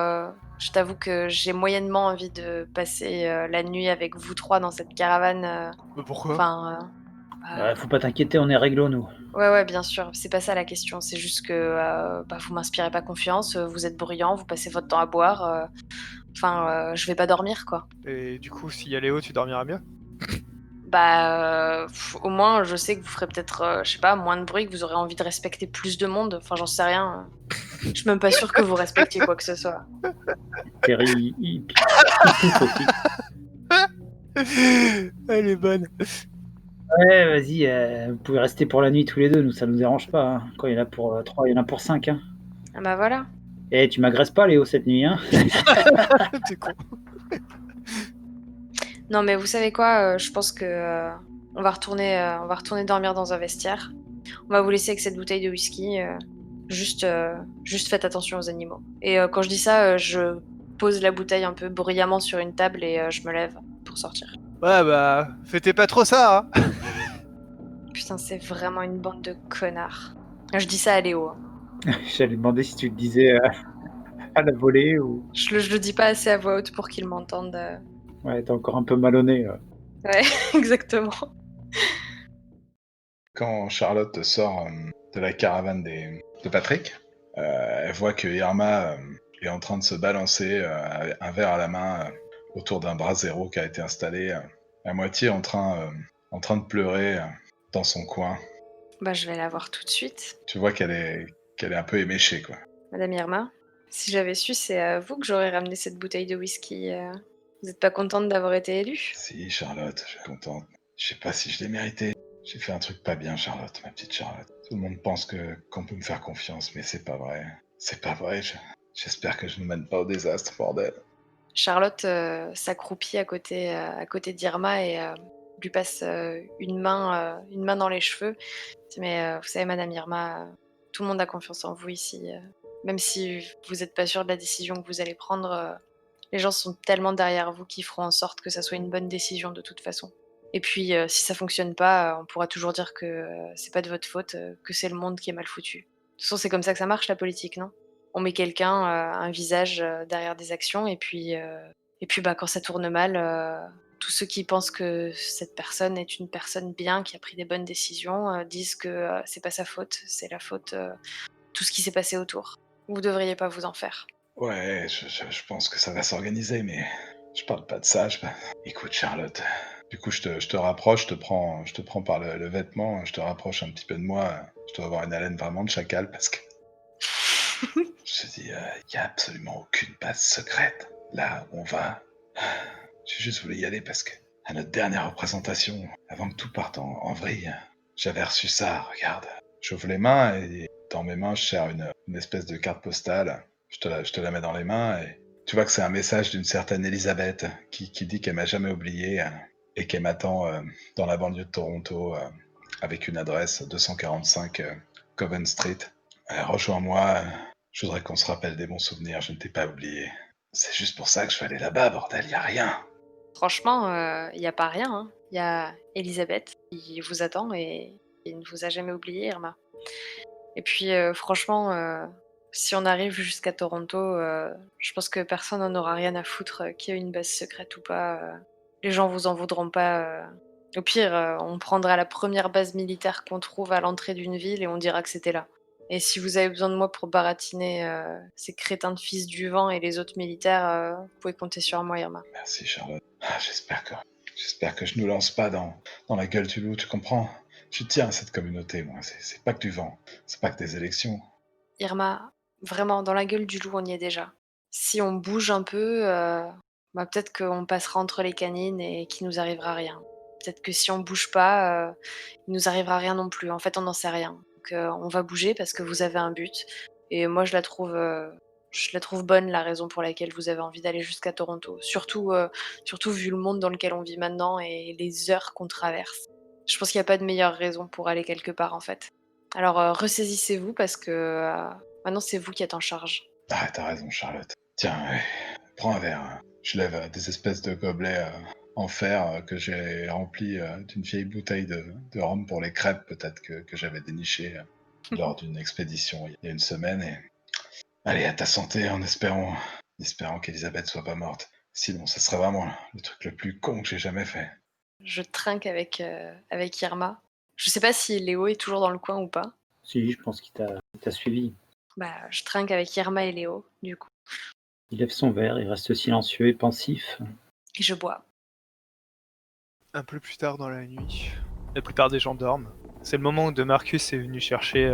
je t'avoue que j'ai moyennement envie de passer la nuit avec vous trois dans cette caravane. Bah pourquoi? Enfin, Ouais, faut pas t'inquiéter, on est réglo, nous. ouais, bien sûr, c'est pas ça la question. C'est juste que vous m'inspirez pas confiance, vous êtes bruyant, vous passez votre temps à boire. Je vais pas dormir, quoi. Et du coup, s'il y a Léo, tu dormiras mieux? Au moins, je sais que vous ferez peut-être, je sais pas, moins de bruit, que vous aurez envie de respecter plus de monde. Enfin, j'en sais rien. Je suis même pas sûre que vous respectiez quoi que ce soit. Terry, il pouffe aussi. Elle est bonne. Ouais, vas-y, vous pouvez rester pour la nuit tous les deux, nous, ça nous dérange pas. Hein. Quand il y en a pour 3, il y en a pour 5. Hein. Ah bah voilà. Eh, tu m'agresses pas, Léo, cette nuit, hein? T'es con. Non, mais vous savez quoi, je pense que on va retourner dormir dans un vestiaire. On va vous laisser avec cette bouteille de whisky. Juste faites attention aux animaux. Et quand je dis ça, je pose la bouteille un peu bruyamment sur une table et je me lève pour sortir. Ouais, bah, fêtez pas trop ça, hein. Putain, c'est vraiment une bande de connards. Je dis ça à Léo. Hein. J'allais demander si tu le disais à la volée ou. Je le dis pas assez à voix haute pour qu'il m'entende. Ouais, t'es encore un peu malhonnête. Ouais, exactement. Quand Charlotte sort de la caravane de Patrick, elle voit que Irma est en train de se balancer, un verre à la main, autour d'un brasero qui a été installé, à moitié en train de pleurer dans son coin. Bah, je vais la voir tout de suite. Tu vois qu'elle est un peu éméchée, quoi. Madame Irma, si j'avais su, c'est à vous que j'aurais ramené cette bouteille de whisky. Vous êtes pas contente d'avoir été élue? Si, Charlotte, je suis contente. Je sais pas si je l'ai mérité. J'ai fait un truc pas bien, Charlotte, ma petite Charlotte. Tout le monde pense qu'on peut me faire confiance, mais c'est pas vrai. C'est pas vrai, j'espère que je ne mène pas au désastre, bordel. Charlotte s'accroupit à côté d'Irma et lui passe une main dans les cheveux. Mais vous savez, Madame Irma, tout le monde a confiance en vous ici. Même si vous n'êtes pas sûre de la décision que vous allez prendre, les gens sont tellement derrière vous qu'ils feront en sorte que ça soit une bonne décision de toute façon. Et puis, si ça fonctionne pas, on pourra toujours dire que c'est pas de votre faute, que c'est le monde qui est mal foutu. De toute façon, c'est comme ça que ça marche la politique, non? On met quelqu'un, un visage derrière des actions, et puis, quand ça tourne mal, tous ceux qui pensent que cette personne est une personne bien, qui a pris des bonnes décisions, disent que c'est pas sa faute, c'est la faute tout ce qui s'est passé autour. Vous devriez pas vous en faire. Ouais, je pense que ça va s'organiser, mais je parle pas de ça. Écoute, Charlotte, du coup, je te rapproche, je te prends par le vêtement, je te rapproche un petit peu de moi. Je dois avoir une haleine vraiment de chacal parce que je te dis, il y a absolument aucune base secrète là où on va. J'ai juste voulu y aller parce que à notre dernière représentation, avant que tout parte en vrille, j'avais reçu ça. Regarde, j'ouvre les mains et dans mes mains, je serre une espèce de carte postale. Je te la mets dans les mains et tu vois que c'est un message d'une certaine Elisabeth qui dit qu'elle m'a jamais oublié et qu'elle m'attend dans la banlieue de Toronto avec une adresse 245 Covent Street. Rejoins-moi, je voudrais qu'on se rappelle des bons souvenirs, je ne t'ai pas oublié. C'est juste pour ça que je vais aller là-bas, bordel, y a rien. Franchement, il y a pas rien, hein. Il y a Elisabeth qui vous attend et qui ne vous a jamais oublié, Irma. Et puis, franchement, si on arrive jusqu'à Toronto, je pense que personne n'en aura rien à foutre, qu'il y ait une base secrète ou pas. Les gens vous en voudront pas. Au pire, on prendra la première base militaire qu'on trouve à l'entrée d'une ville et on dira que c'était là. Et si vous avez besoin de moi pour baratiner ces crétins de fils du vent et les autres militaires, vous pouvez compter sur moi, Irma. Merci Charlotte. J'espère que je nous lance pas dans la gueule du loup, tu comprends? Je tiens à cette communauté, moi. C'est pas que du vent, c'est pas que des élections. Irma, vraiment, dans la gueule du loup, on y est déjà. Si on bouge un peu, peut-être qu'on passera entre les canines et qu'il nous arrivera rien. Peut-être que si on bouge pas, il nous arrivera rien non plus. En fait, on n'en sait rien. Donc, on va bouger parce que vous avez un but. Et moi, je la trouve bonne, la raison pour laquelle vous avez envie d'aller jusqu'à Toronto. Surtout vu le monde dans lequel on vit maintenant et les heures qu'on traverse. Je pense qu'il n'y a pas de meilleure raison pour aller quelque part, en fait. Alors, ressaisissez-vous parce que maintenant, c'est vous qui êtes en charge. Ah, t'as raison, Charlotte. Tiens, ouais, prends un verre. Je lève des espèces de gobelets en fer que j'ai remplis d'une vieille bouteille de rhum pour les crêpes, peut-être que j'avais déniché lors d'une expédition il y a une semaine. Et allez, à ta santé, en espérant qu'Elisabeth soit pas morte. Sinon, ça serait vraiment le truc le plus con que j'ai jamais fait. Je trinque avec Irma. Je sais pas si Léo est toujours dans le coin ou pas. Si, je pense qu'il t'a suivi. Je trinque avec Irma et Léo, du coup. Il lève son verre, il reste silencieux et pensif. Et je bois. Un peu plus tard dans la nuit, la plupart des gens dorment. C'est le moment où De Marcus est venu chercher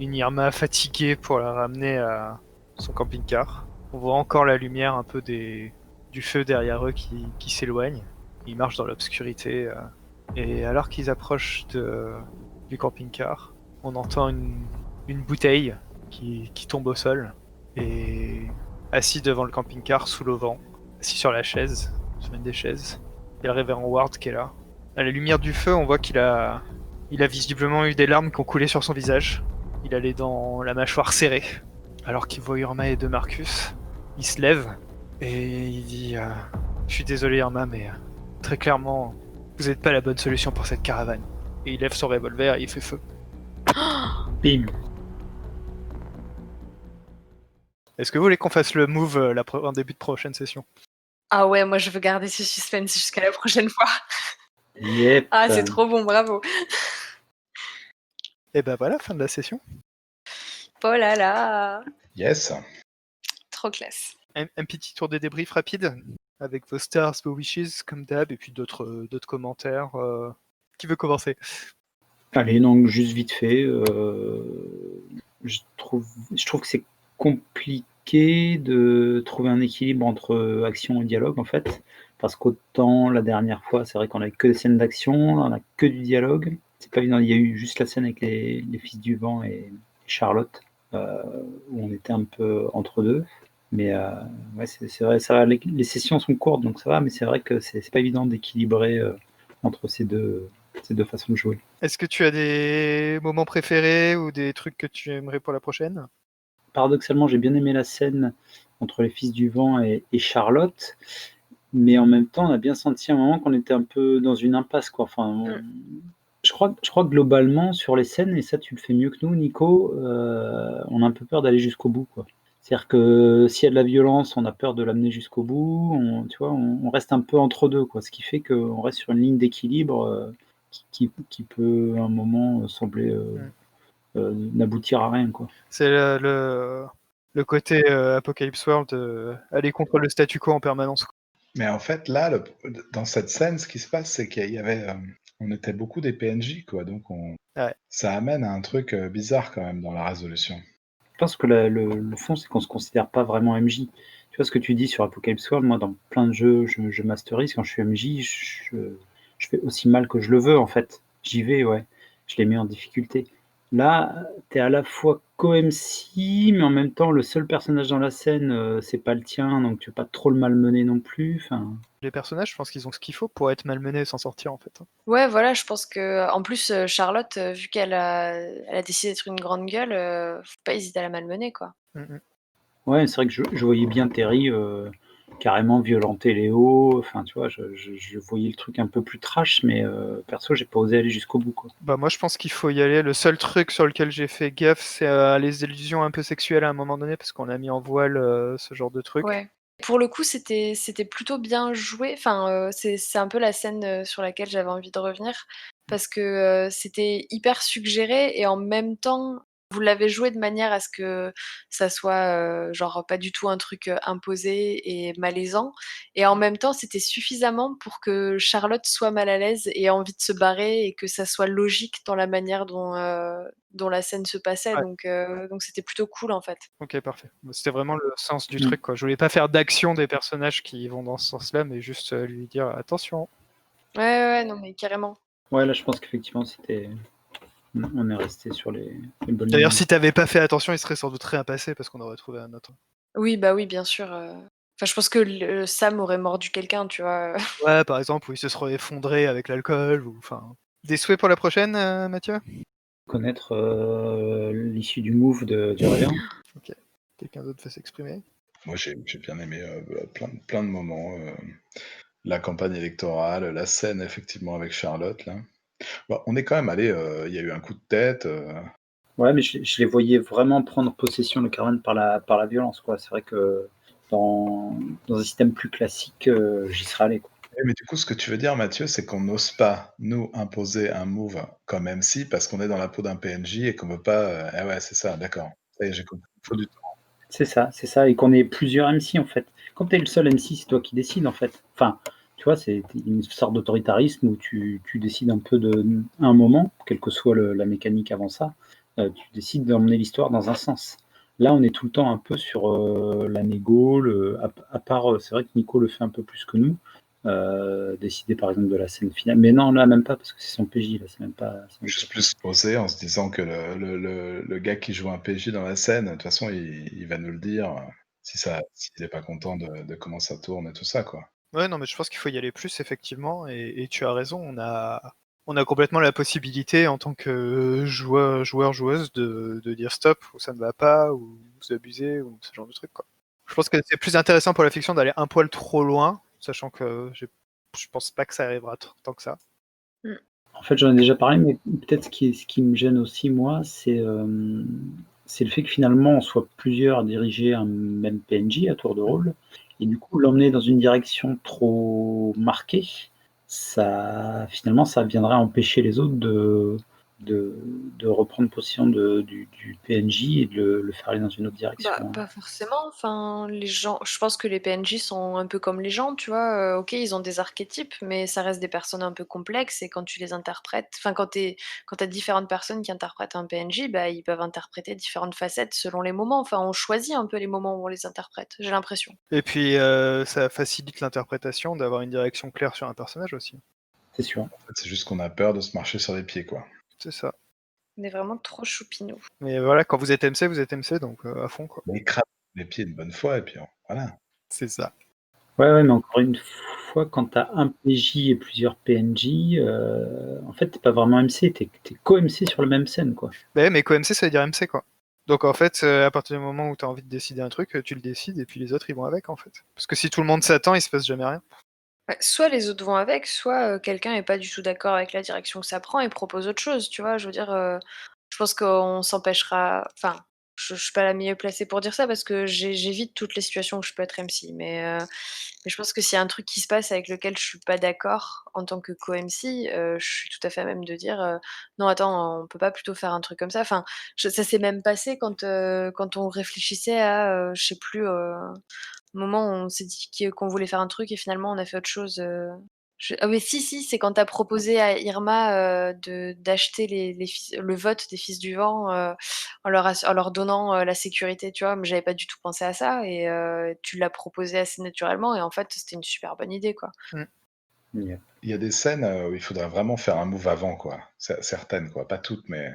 une Irma fatiguée pour la ramener à son camping-car. On voit encore la lumière un peu du feu derrière eux qui s'éloigne. Ils marchent dans l'obscurité. Et alors qu'ils approchent du camping-car, on entend une bouteille qui tombe au sol. Et assis devant le camping-car, sous le vent, assis sur la chaise, sur une des chaises, il y a le révérend Ward qui est là. À la lumière du feu, on voit qu'il a visiblement eu des larmes qui ont coulé sur son visage. Il a les dents, la mâchoire serrée. Alors qu'il voit Irma et De Marcus, il se lève et il dit Je suis désolé Irma, mais très clairement, vous n'êtes pas la bonne solution pour cette caravane. Et il lève son revolver et il fait feu. Bim. Est-ce que vous voulez qu'on fasse le move en début de prochaine session? Ah ouais, moi je veux garder ce suspense jusqu'à la prochaine fois. Yep. Ah, c'est trop bon, bravo. Et ben voilà, fin de la session. Oh là là. Yes. Trop classe. Un petit tour de débrief rapide avec vos stars, vos wishes comme d'hab, et puis d'autres commentaires. Qui veut commencer? Allez, donc juste vite fait, je trouve que c'est compliqué de trouver un équilibre entre action et dialogue en fait, parce qu'autant la dernière fois, c'est vrai qu'on avait que des scènes d'action, là on a que du dialogue. C'est pas évident, il y a eu juste la scène avec les fils du vent et Charlotte, où on était un peu entre deux. Mais ouais, c'est vrai, ça va, les sessions sont courtes, donc ça va, mais c'est vrai que c'est pas évident d'équilibrer entre ces deux façons de jouer. Est-ce que tu as des moments préférés ou des trucs que tu aimerais pour la prochaine? Paradoxalement, j'ai bien aimé la scène entre les fils du vent et Charlotte, mais en même temps, on a bien senti à un moment qu'on était un peu dans une impasse, quoi. Enfin, je crois que globalement, sur les scènes, et ça tu le fais mieux que nous, Nico, on a un peu peur d'aller jusqu'au bout, quoi. C'est-à-dire que s'il y a de la violence, on a peur de l'amener jusqu'au bout, tu vois, on reste un peu entre deux, quoi. Ce qui fait qu'on reste sur une ligne d'équilibre qui peut à un moment sembler n'aboutir à rien, quoi. C'est le côté Apocalypse World, aller contre le statu quo en permanence. Mais en fait, là, dans cette scène, ce qui se passe, c'est qu'il y avait, on était beaucoup des PNJ, quoi. Donc, ça amène à un truc bizarre quand même dans la résolution. Je pense que le fond, c'est qu'on se considère pas vraiment MJ. Tu vois ce que tu dis sur Apocalypse World, moi, dans plein de jeux, je masterise. Quand je suis MJ, je fais aussi mal que je le veux, en fait. J'y vais, ouais. Je les mets en difficulté. Là, t'es à la fois co-MC, mais en même temps, le seul personnage dans la scène, c'est pas le tien, donc tu veux pas trop le malmener non plus. Enfin, Les personnages, je pense qu'ils ont ce qu'il faut pour être malmenés et s'en sortir, en fait. Ouais, voilà, je pense que en plus Charlotte, vu qu'elle a décidé d'être une grande gueule, faut pas hésiter à la malmener, quoi. ouais, c'est vrai que je voyais bien Terry carrément violenter Léo. Enfin, tu vois, je voyais le truc un peu plus trash, mais perso, j'ai pas osé aller jusqu'au bout, quoi. Bah moi, je pense qu'il faut y aller. Le seul truc sur lequel j'ai fait gaffe, c'est les illusions un peu sexuelles à un moment donné, parce qu'on a mis en voile ce genre de truc. Ouais. pour le coup, c'était plutôt bien joué. Enfin, c'est un peu la scène, sur laquelle j'avais envie de revenir parce que, c'était hyper suggéré et en même temps, vous l'avez joué de manière à ce que ça soit, genre pas du tout un truc, imposé et malaisant et en même temps, c'était suffisamment pour que Charlotte soit mal à l'aise et ait envie de se barrer et que ça soit logique dans la manière dont la scène se passait Ouais. donc c'était plutôt cool, en fait. Ok, parfait. C'était vraiment le sens du Mm. truc, quoi. Je voulais pas faire d'action des personnages qui vont dans ce sens-là, mais juste lui dire attention. Ouais, non, mais carrément. Ouais, là, je pense qu'effectivement, on est resté sur les bonnes D'ailleurs, lignes. si t'avais pas fait attention, il serait sans doute rien passé parce qu'on aurait trouvé un autre. Oui, bah oui, bien sûr. Enfin, je pense que Sam aurait mordu quelqu'un, tu vois. Ouais, par exemple, où il se serait effondré avec l'alcool, ou enfin. Des souhaits pour la prochaine, Mathieu? Connaître l'issue du move du réveillon. Ok. Quelqu'un d'autre veut s'exprimer? Moi, j'ai bien aimé plein de moments. La campagne électorale, la scène, effectivement, avec Charlotte, là. Bon, on est quand même allé, il y a eu un coup de tête. Ouais, mais je les voyais vraiment prendre possession de Caravane par la violence, quoi. C'est vrai que dans un système plus classique, j'y serais allé, quoi. Mais du coup, ce que tu veux dire, Mathieu, c'est qu'on n'ose pas, nous, imposer un move comme MC parce qu'on est dans la peau d'un PNJ et qu'on veut pas. Ah ouais, c'est ça, d'accord. Ça y est, j'ai compris. Il faut du temps. C'est ça, et qu'on ait plusieurs MC, en fait. Quand tu es le seul MC, c'est toi qui décides, en fait. Enfin, tu vois, c'est une sorte d'autoritarisme où tu décides un peu un moment, quelle que soit la mécanique avant ça, tu décides d'emmener l'histoire dans un sens. Là, on est tout le temps un peu sur la négo, à part, c'est vrai que Nico le fait un peu plus que nous, décider par exemple de la scène finale. Mais non, là, même pas, parce que c'est son PJ, là, c'est même pas. Juste plus poser en se disant que le gars qui joue un PJ dans la scène, de toute façon, il va nous le dire s'il n'est pas content de comment ça tourne et tout ça, quoi. Ouais, non, mais je pense qu'il faut y aller plus, effectivement, et tu as raison, on a complètement la possibilité, en tant que joueuse, de dire stop, ou ça ne va pas, ou vous abusez, ou ce genre de truc, quoi. Je pense que c'est plus intéressant pour la fiction d'aller un poil trop loin, sachant que je pense pas que ça arrivera tant que ça. En fait, j'en ai déjà parlé, mais peut-être ce qui me gêne aussi, moi, c'est le fait que finalement, on soit plusieurs à diriger un même PNJ à tour de rôle, et du coup, l'emmener dans une direction trop marquée, finalement, ça viendrait empêcher les autres de reprendre possession du PNJ et de le faire aller dans une autre direction. Bah, pas forcément. Enfin, les gens, je pense que les PNJ sont un peu comme les gens, tu vois. Ok, ils ont des archétypes, mais ça reste des personnes un peu complexes. Et quand tu les interprètes, enfin, quand t'as différentes personnes qui interprètent un PNJ, bah, ils peuvent interpréter différentes facettes selon les moments. Enfin, on choisit un peu les moments où on les interprète, j'ai l'impression. Et puis, ça facilite l'interprétation d'avoir une direction claire sur un personnage aussi. C'est sûr. En fait, c'est juste qu'on a peur de se marcher sur les pieds, quoi. C'est ça. On est vraiment trop choupinou. Mais voilà, quand vous êtes MC, donc à fond, quoi. Mais crape les pieds une bonne fois, et puis voilà. C'est ça. Ouais, mais encore une fois, quand tu as un PJ et plusieurs PNJ, en fait, t'es pas vraiment MC, t'es co-MC sur la même scène, quoi. Bah ouais, mais co-MC, ça veut dire MC, quoi. Donc en fait, à partir du moment où tu as envie de décider un truc, tu le décides, et puis les autres, ils vont avec, en fait. Parce que si tout le monde s'attend, il se passe jamais rien. Ouais, soit les autres vont avec, soit quelqu'un est pas du tout d'accord avec la direction que ça prend et propose autre chose, tu vois. Je veux dire, je pense qu'on s'empêchera. Enfin, je suis pas la mieux placée pour dire ça parce que j'évite toutes les situations où je peux être MC. Mais je pense que s'il y a un truc qui se passe avec lequel je suis pas d'accord en tant que co-MC, je suis tout à fait à même de dire non, attends, on peut pas plutôt faire un truc comme ça. Enfin, ça s'est même passé quand on réfléchissait à, je sais plus, moment où on s'est dit qu'on voulait faire un truc et finalement on a fait autre chose. Ah oui, si, c'est quand tu as proposé à Irma d'acheter le vote des Fils du Vent en leur donnant la sécurité, tu vois. Mais j'avais pas du tout pensé à ça et tu l'as proposé assez naturellement et en fait c'était une super bonne idée, quoi. Yeah. Il y a des scènes où il faudrait vraiment faire un move avant, quoi. Certaines, quoi. Pas toutes, mais.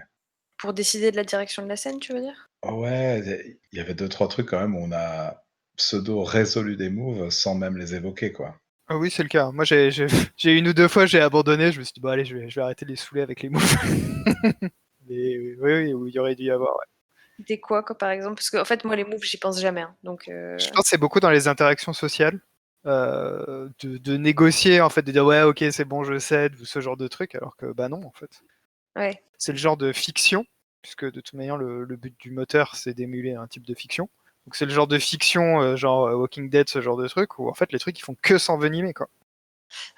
Pour décider de la direction de la scène, tu veux dire? Ouais, il y avait 2-3 trucs quand même où on a pseudo résolu des moves sans même les évoquer, quoi. Ah oui, c'est le cas. Moi, j'ai une ou deux fois, j'ai abandonné. Je me suis dit, bon, allez, je vais arrêter de les saouler avec les moves. Mais oui, où il y aurait dû y avoir. Ouais. C'était quoi, par exemple? Parce qu'en fait, moi, les moves, j'y pense jamais, hein, donc Je pense que c'est beaucoup dans les interactions sociales. De négocier, en fait, de dire, ouais, ok, c'est bon, je cède, ou ce genre de truc, alors que, bah non, en fait. ouais. C'est le genre de fiction, puisque de toute manière, le but du moteur, c'est d'émuler un type de fiction. Donc c'est le genre de fiction, genre Walking Dead, ce genre de truc, où en fait les trucs ils font que s'envenimer, quoi.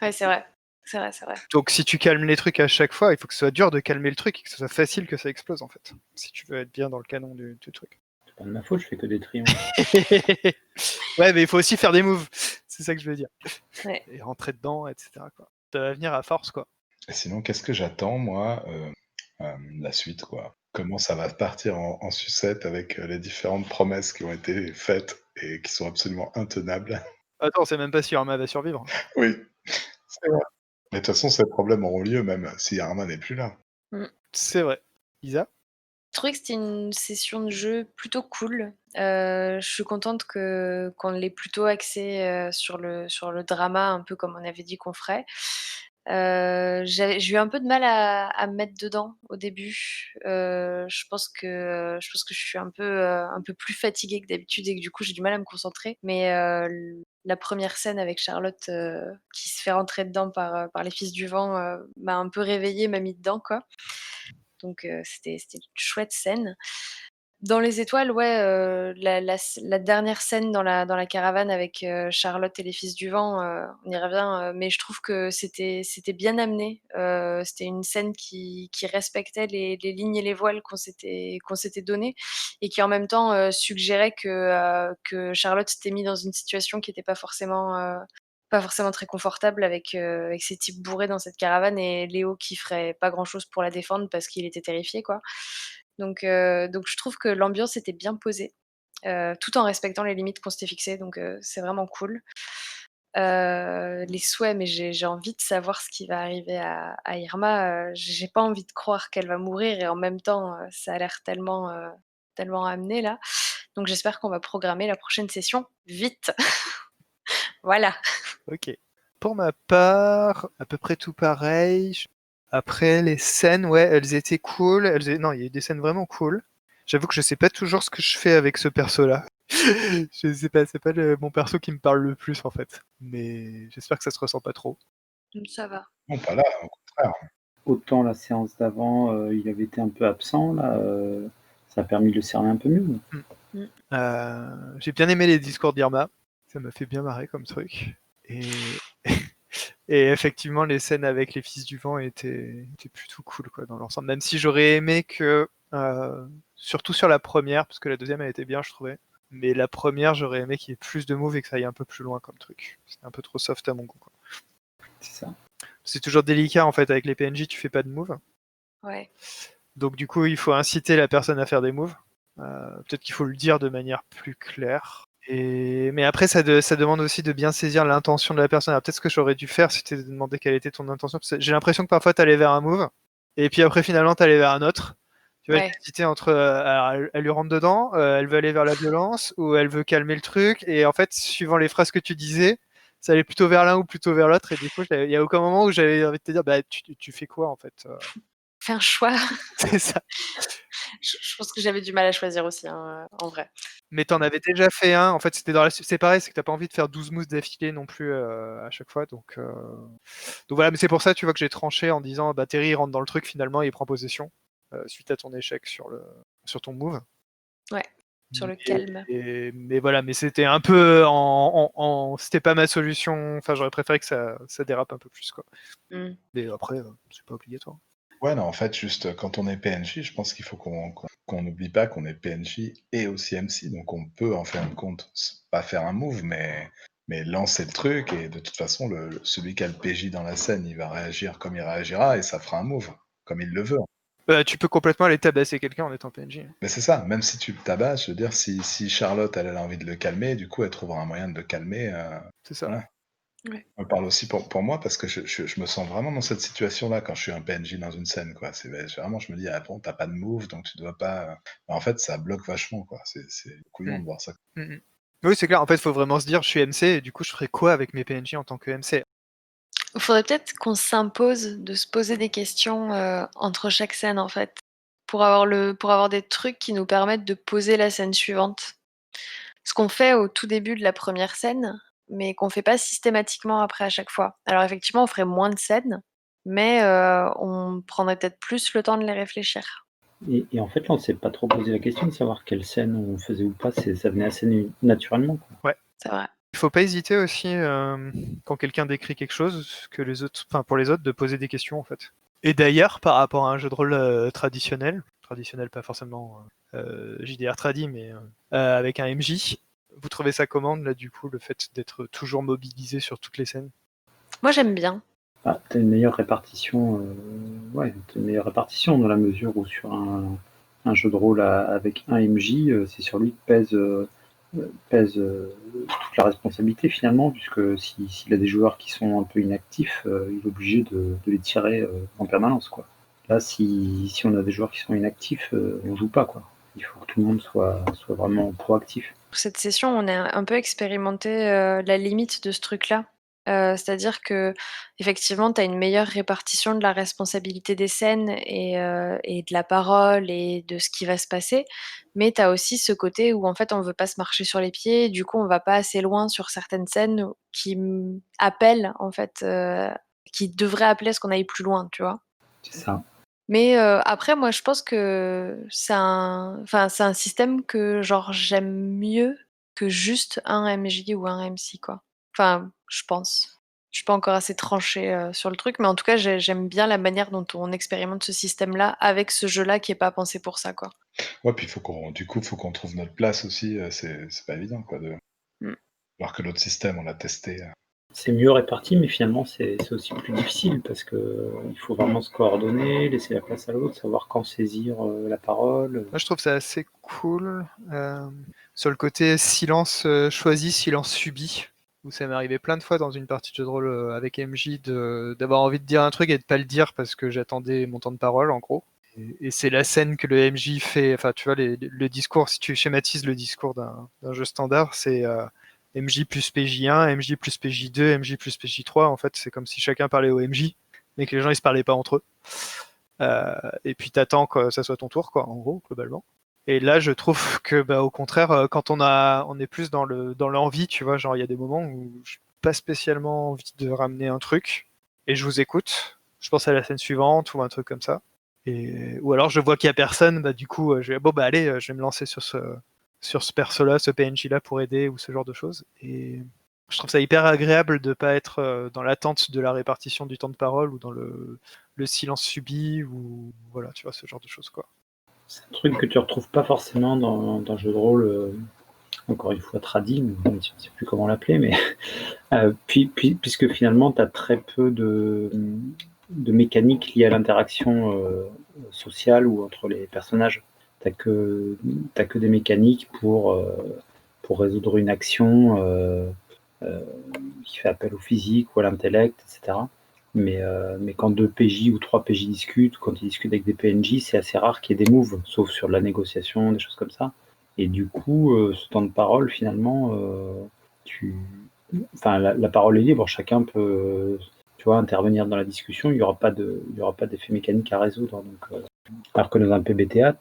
Ouais, c'est vrai. C'est vrai. Donc si tu calmes les trucs à chaque fois, il faut que ce soit dur de calmer le truc et que ce soit facile que ça explose en fait. Si tu veux être bien dans le canon du truc. C'est pas de ma faute, je fais que des triomphes. Ouais, mais il faut aussi faire des moves. C'est ça que je veux dire. Ouais. Et rentrer dedans, etc. quoi. Ça va venir à force, quoi. Et sinon, qu'est-ce que j'attends, moi la suite, quoi. Comment ça va partir en sucette avec les différentes promesses qui ont été faites et qui sont absolument intenables. Attends, on sait même pas si Arma va survivre. Oui, c'est vrai. Mais de toute façon, ces problèmes auront lieu même si Arma n'est plus là. C'est vrai. Isa? Je trouvais que c'était une session de jeu plutôt cool. Je suis contente qu'on l'ait plutôt axé sur le drama, un peu comme on avait dit qu'on ferait. J'ai eu un peu de mal à me mettre dedans au début. Je pense que je suis un peu plus fatiguée que d'habitude et que du coup j'ai du mal à me concentrer. Mais la première scène avec Charlotte qui se fait rentrer dedans par les Fils du Vent m'a un peu réveillée, m'a mis dedans, quoi. Donc c'était une chouette scène. Dans les étoiles, ouais, la dernière scène dans la caravane avec Charlotte et les Fils du Vent, on y revient, mais je trouve que c'était bien amené. C'était une scène qui respectait les lignes et les voiles qu'on s'était données et qui en même temps suggérait que Charlotte s'était mise dans une situation qui n'était pas forcément très confortable avec ces types bourrés dans cette caravane et Léo qui ferait pas grand chose pour la défendre parce qu'il était terrifié, quoi. Donc je trouve que l'ambiance était bien posée, tout en respectant les limites qu'on s'était fixées, donc c'est vraiment cool. Les souhaits, mais j'ai envie de savoir ce qui va arriver à Irma, j'ai pas envie de croire qu'elle va mourir et en même temps, ça a l'air tellement amené là. Donc j'espère qu'on va programmer la prochaine session vite. Voilà. Ok. Pour ma part, à peu près tout pareil. Après, les scènes, ouais, elles étaient cool. Non, il y a eu des scènes vraiment cool. J'avoue que je sais pas toujours ce que je fais avec ce perso-là. Je sais pas, c'est pas mon perso qui me parle le plus en fait. Mais j'espère que ça se ressent pas trop. Ça va. Non, pas là, au contraire. Autant la séance d'avant, il avait été un peu absent, là, ça a permis de le cerner un peu mieux. J'ai bien aimé les discours d'Irma. Ça m'a fait bien marrer comme truc. Et... Et effectivement, les scènes avec les Fils du Vent étaient plutôt cool quoi, dans l'ensemble. Même si j'aurais aimé que, surtout sur la première, parce que la deuxième elle était bien, je trouvais. Mais la première, j'aurais aimé qu'il y ait plus de moves et que ça aille un peu plus loin comme truc. C'est un peu trop soft à mon goût. Quoi. C'est ça. C'est toujours délicat en fait avec les PNJ, tu fais pas de moves. Ouais. Donc du coup, il faut inciter la personne à faire des moves. Peut-être qu'il faut le dire de manière plus claire. Mais après, ça demande aussi de bien saisir l'intention de la personne. Alors, peut-être ce que j'aurais dû faire, c'était de demander quelle était ton intention. Parce que j'ai l'impression que parfois, t'allais vers un move, et puis après, finalement, t'allais vers un autre. Tu vois, Ouais. hésiter entre, alors, elle lui rentre dedans, elle veut aller vers la violence, ou elle veut calmer le truc. Et en fait, suivant les phrases que tu disais, ça allait plutôt vers l'un ou plutôt vers l'autre. Et du coup, il y a aucun moment où j'avais envie de te dire, bah, tu fais quoi en fait Fais un choix. C'est ça. Je pense que j'avais du mal à choisir aussi, hein, en vrai. Mais t'en avais déjà fait un, en fait c'est pareil, c'est que t'as pas envie de faire 12 moves d'affilée non plus à chaque fois, donc voilà, mais c'est pour ça tu vois que j'ai tranché en disant bah Terry il rentre dans le truc finalement et il prend possession suite à ton échec sur ton move. Ouais, sur le calme. Mais voilà, mais c'était un peu c'était pas ma solution, enfin j'aurais préféré que ça dérape un peu plus quoi. Mais après c'est pas obligatoire. Ouais, non, en fait, juste quand on est PNJ, je pense qu'il faut qu'on n'oublie pas qu'on est PNJ et aussi MC, donc on peut en fin de compte pas faire un move, mais lancer le truc, et de toute façon, celui qui a le PJ dans la scène, il va réagir comme il réagira, et ça fera un move, comme il le veut. Tu peux complètement aller tabasser quelqu'un en étant PNJ. Mais c'est ça, même si tu le tabasses, je veux dire, si Charlotte, elle a envie de le calmer, du coup, elle trouvera un moyen de le calmer. C'est ça. Voilà. Ouais. Je parle aussi pour moi, parce que je me sens vraiment dans cette situation-là quand je suis un PNJ dans une scène, quoi. Vraiment, je me dis, ah bon, t'as pas de move, donc tu dois pas. En fait, ça bloque vachement, quoi. C'est couillon de voir ça. Oui, c'est clair. En fait, il faut vraiment se dire, je suis MC, et du coup, je ferai quoi avec mes PNJ en tant que MC? Il faudrait peut-être qu'on s'impose de se poser des questions entre chaque scène, en fait, pour avoir des trucs qui nous permettent de poser la scène suivante. Ce qu'on fait au tout début de la première scène, mais qu'on fait pas systématiquement après à chaque fois. Alors effectivement, on ferait moins de scènes, mais on prendrait peut-être plus le temps de les réfléchir. Et en fait, là, on s'est pas trop posé la question de savoir quelle scène on faisait ou pas. Ça venait assez naturellement, quoi. C'est vrai. Il faut pas hésiter aussi, quand quelqu'un décrit quelque chose, que les autres, enfin pour les autres, de poser des questions en fait. Et d'ailleurs, par rapport à un jeu de rôle traditionnel pas forcément JDR tradi, mais avec un MJ, vous trouvez ça comment là du coup le fait d'être toujours mobilisé sur toutes les scènes? Moi, j'aime bien. Ah, t'as une meilleure répartition, t'as une meilleure répartition dans la mesure où sur un jeu de rôle avec un MJ, c'est sur lui que pèse toute la responsabilité finalement, puisque s'il a des joueurs qui sont un peu inactifs, il est obligé de les tirer en permanence, quoi. Là, si on a des joueurs qui sont inactifs, on joue pas, quoi. Il faut que tout le monde soit vraiment proactif. Pour cette session, on a un peu expérimenté la limite de ce truc-là. C'est-à-dire que effectivement, tu as une meilleure répartition de la responsabilité des scènes et de la parole et de ce qui va se passer. Mais tu as aussi ce côté où en fait, on veut pas se marcher sur les pieds. Du coup, on va pas assez loin sur certaines scènes qui appellent en fait, qui devraient appeler à ce qu'on aille plus loin, tu vois? C'est ça. Mais après moi je pense que c'est un système que genre j'aime mieux que juste un MJ ou un MC quoi. Enfin, je pense. Je suis pas encore assez tranchée, sur le truc, mais en tout cas j'aime bien la manière dont on expérimente ce système-là avec ce jeu-là qui est pas pensé pour ça quoi. Ouais, puis faut qu'on trouve notre place aussi, c'est pas évident, quoi, Mmh. alors que l'autre système, on l'a testé. C'est mieux réparti, mais finalement, c'est aussi plus difficile parce que il faut vraiment se coordonner, laisser la place à l'autre, savoir quand saisir la parole. Moi je trouve ça assez cool sur le côté silence choisi, silence subi, où ça m'est arrivé plein de fois dans une partie de jeu de rôle avec MJ d'avoir envie de dire un truc et de pas le dire parce que j'attendais mon temps de parole en gros. Et c'est la scène que le MJ fait, enfin tu vois, le discours, si tu schématises le discours d'un jeu standard, c'est MJ plus PJ1, MJ plus PJ2, MJ plus PJ3, en fait c'est comme si chacun parlait au MJ, mais que les gens ils se parlaient pas entre eux. Et puis t'attends que ça soit ton tour, quoi, en gros, globalement. Et là, je trouve que, bah, au contraire, quand on est plus dans l'envie, tu vois, genre il y a des moments où j'ai pas spécialement envie de ramener un truc et je vous écoute. Je pense à la scène suivante ou un truc comme ça. Ou alors je vois qu'il y a personne, bah du coup, je vais bon bah allez, je vais me lancer sur ce perso-là, ce PNJ-là pour aider ou ce genre de choses. Et je trouve ça hyper agréable de pas être dans l'attente de la répartition du temps de parole ou dans le silence subi ou voilà, tu vois, ce genre de choses quoi. C'est un truc que tu retrouves pas forcément dans le jeu de rôle, encore une fois tradi, même si on ne sait plus comment l'appeler, mais puisque finalement tu as très peu de mécanique liée à l'interaction sociale ou entre les personnages. T'as que des mécaniques pour résoudre une action qui fait appel au physique ou à l'intellect, etc. Mais quand deux PJ ou trois PJ discutent, quand ils discutent avec des PNJ, c'est assez rare qu'il y ait des moves, sauf sur de la négociation, des choses comme ça. Et du coup, ce temps de parole, finalement, la parole est libre, chacun peut, tu vois, intervenir dans la discussion. Il y aura pas d'effet mécanique à résoudre. Donc, alors que dans un PBTA,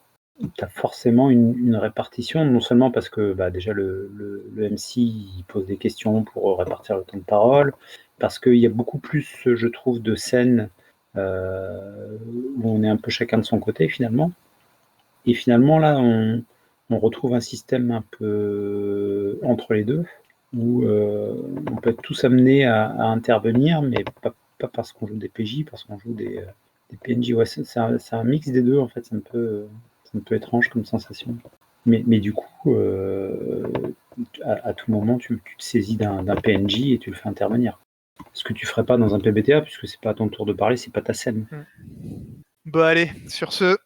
tu as forcément une répartition, non seulement parce que bah, déjà le MC il pose des questions pour répartir le temps de parole, parce qu'il y a beaucoup plus, je trouve, de scènes où on est un peu chacun de son côté finalement. Et finalement, là, on retrouve un système un peu entre les deux, où on peut être tous amenés à intervenir, mais pas parce qu'on joue des PJ, parce qu'on joue des PNJ. Ouais, c'est un mix des deux, en fait, c'est un peu étrange comme sensation. Mais du coup, à tout moment, tu te saisis d'un PNJ et tu le fais intervenir. Ce que tu ferais pas dans un PBTA, puisque c'est pas à ton tour de parler, c'est pas ta scène. Bon allez, sur ce,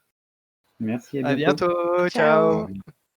Merci, à à bientôt. bientôt, Ciao. ciao.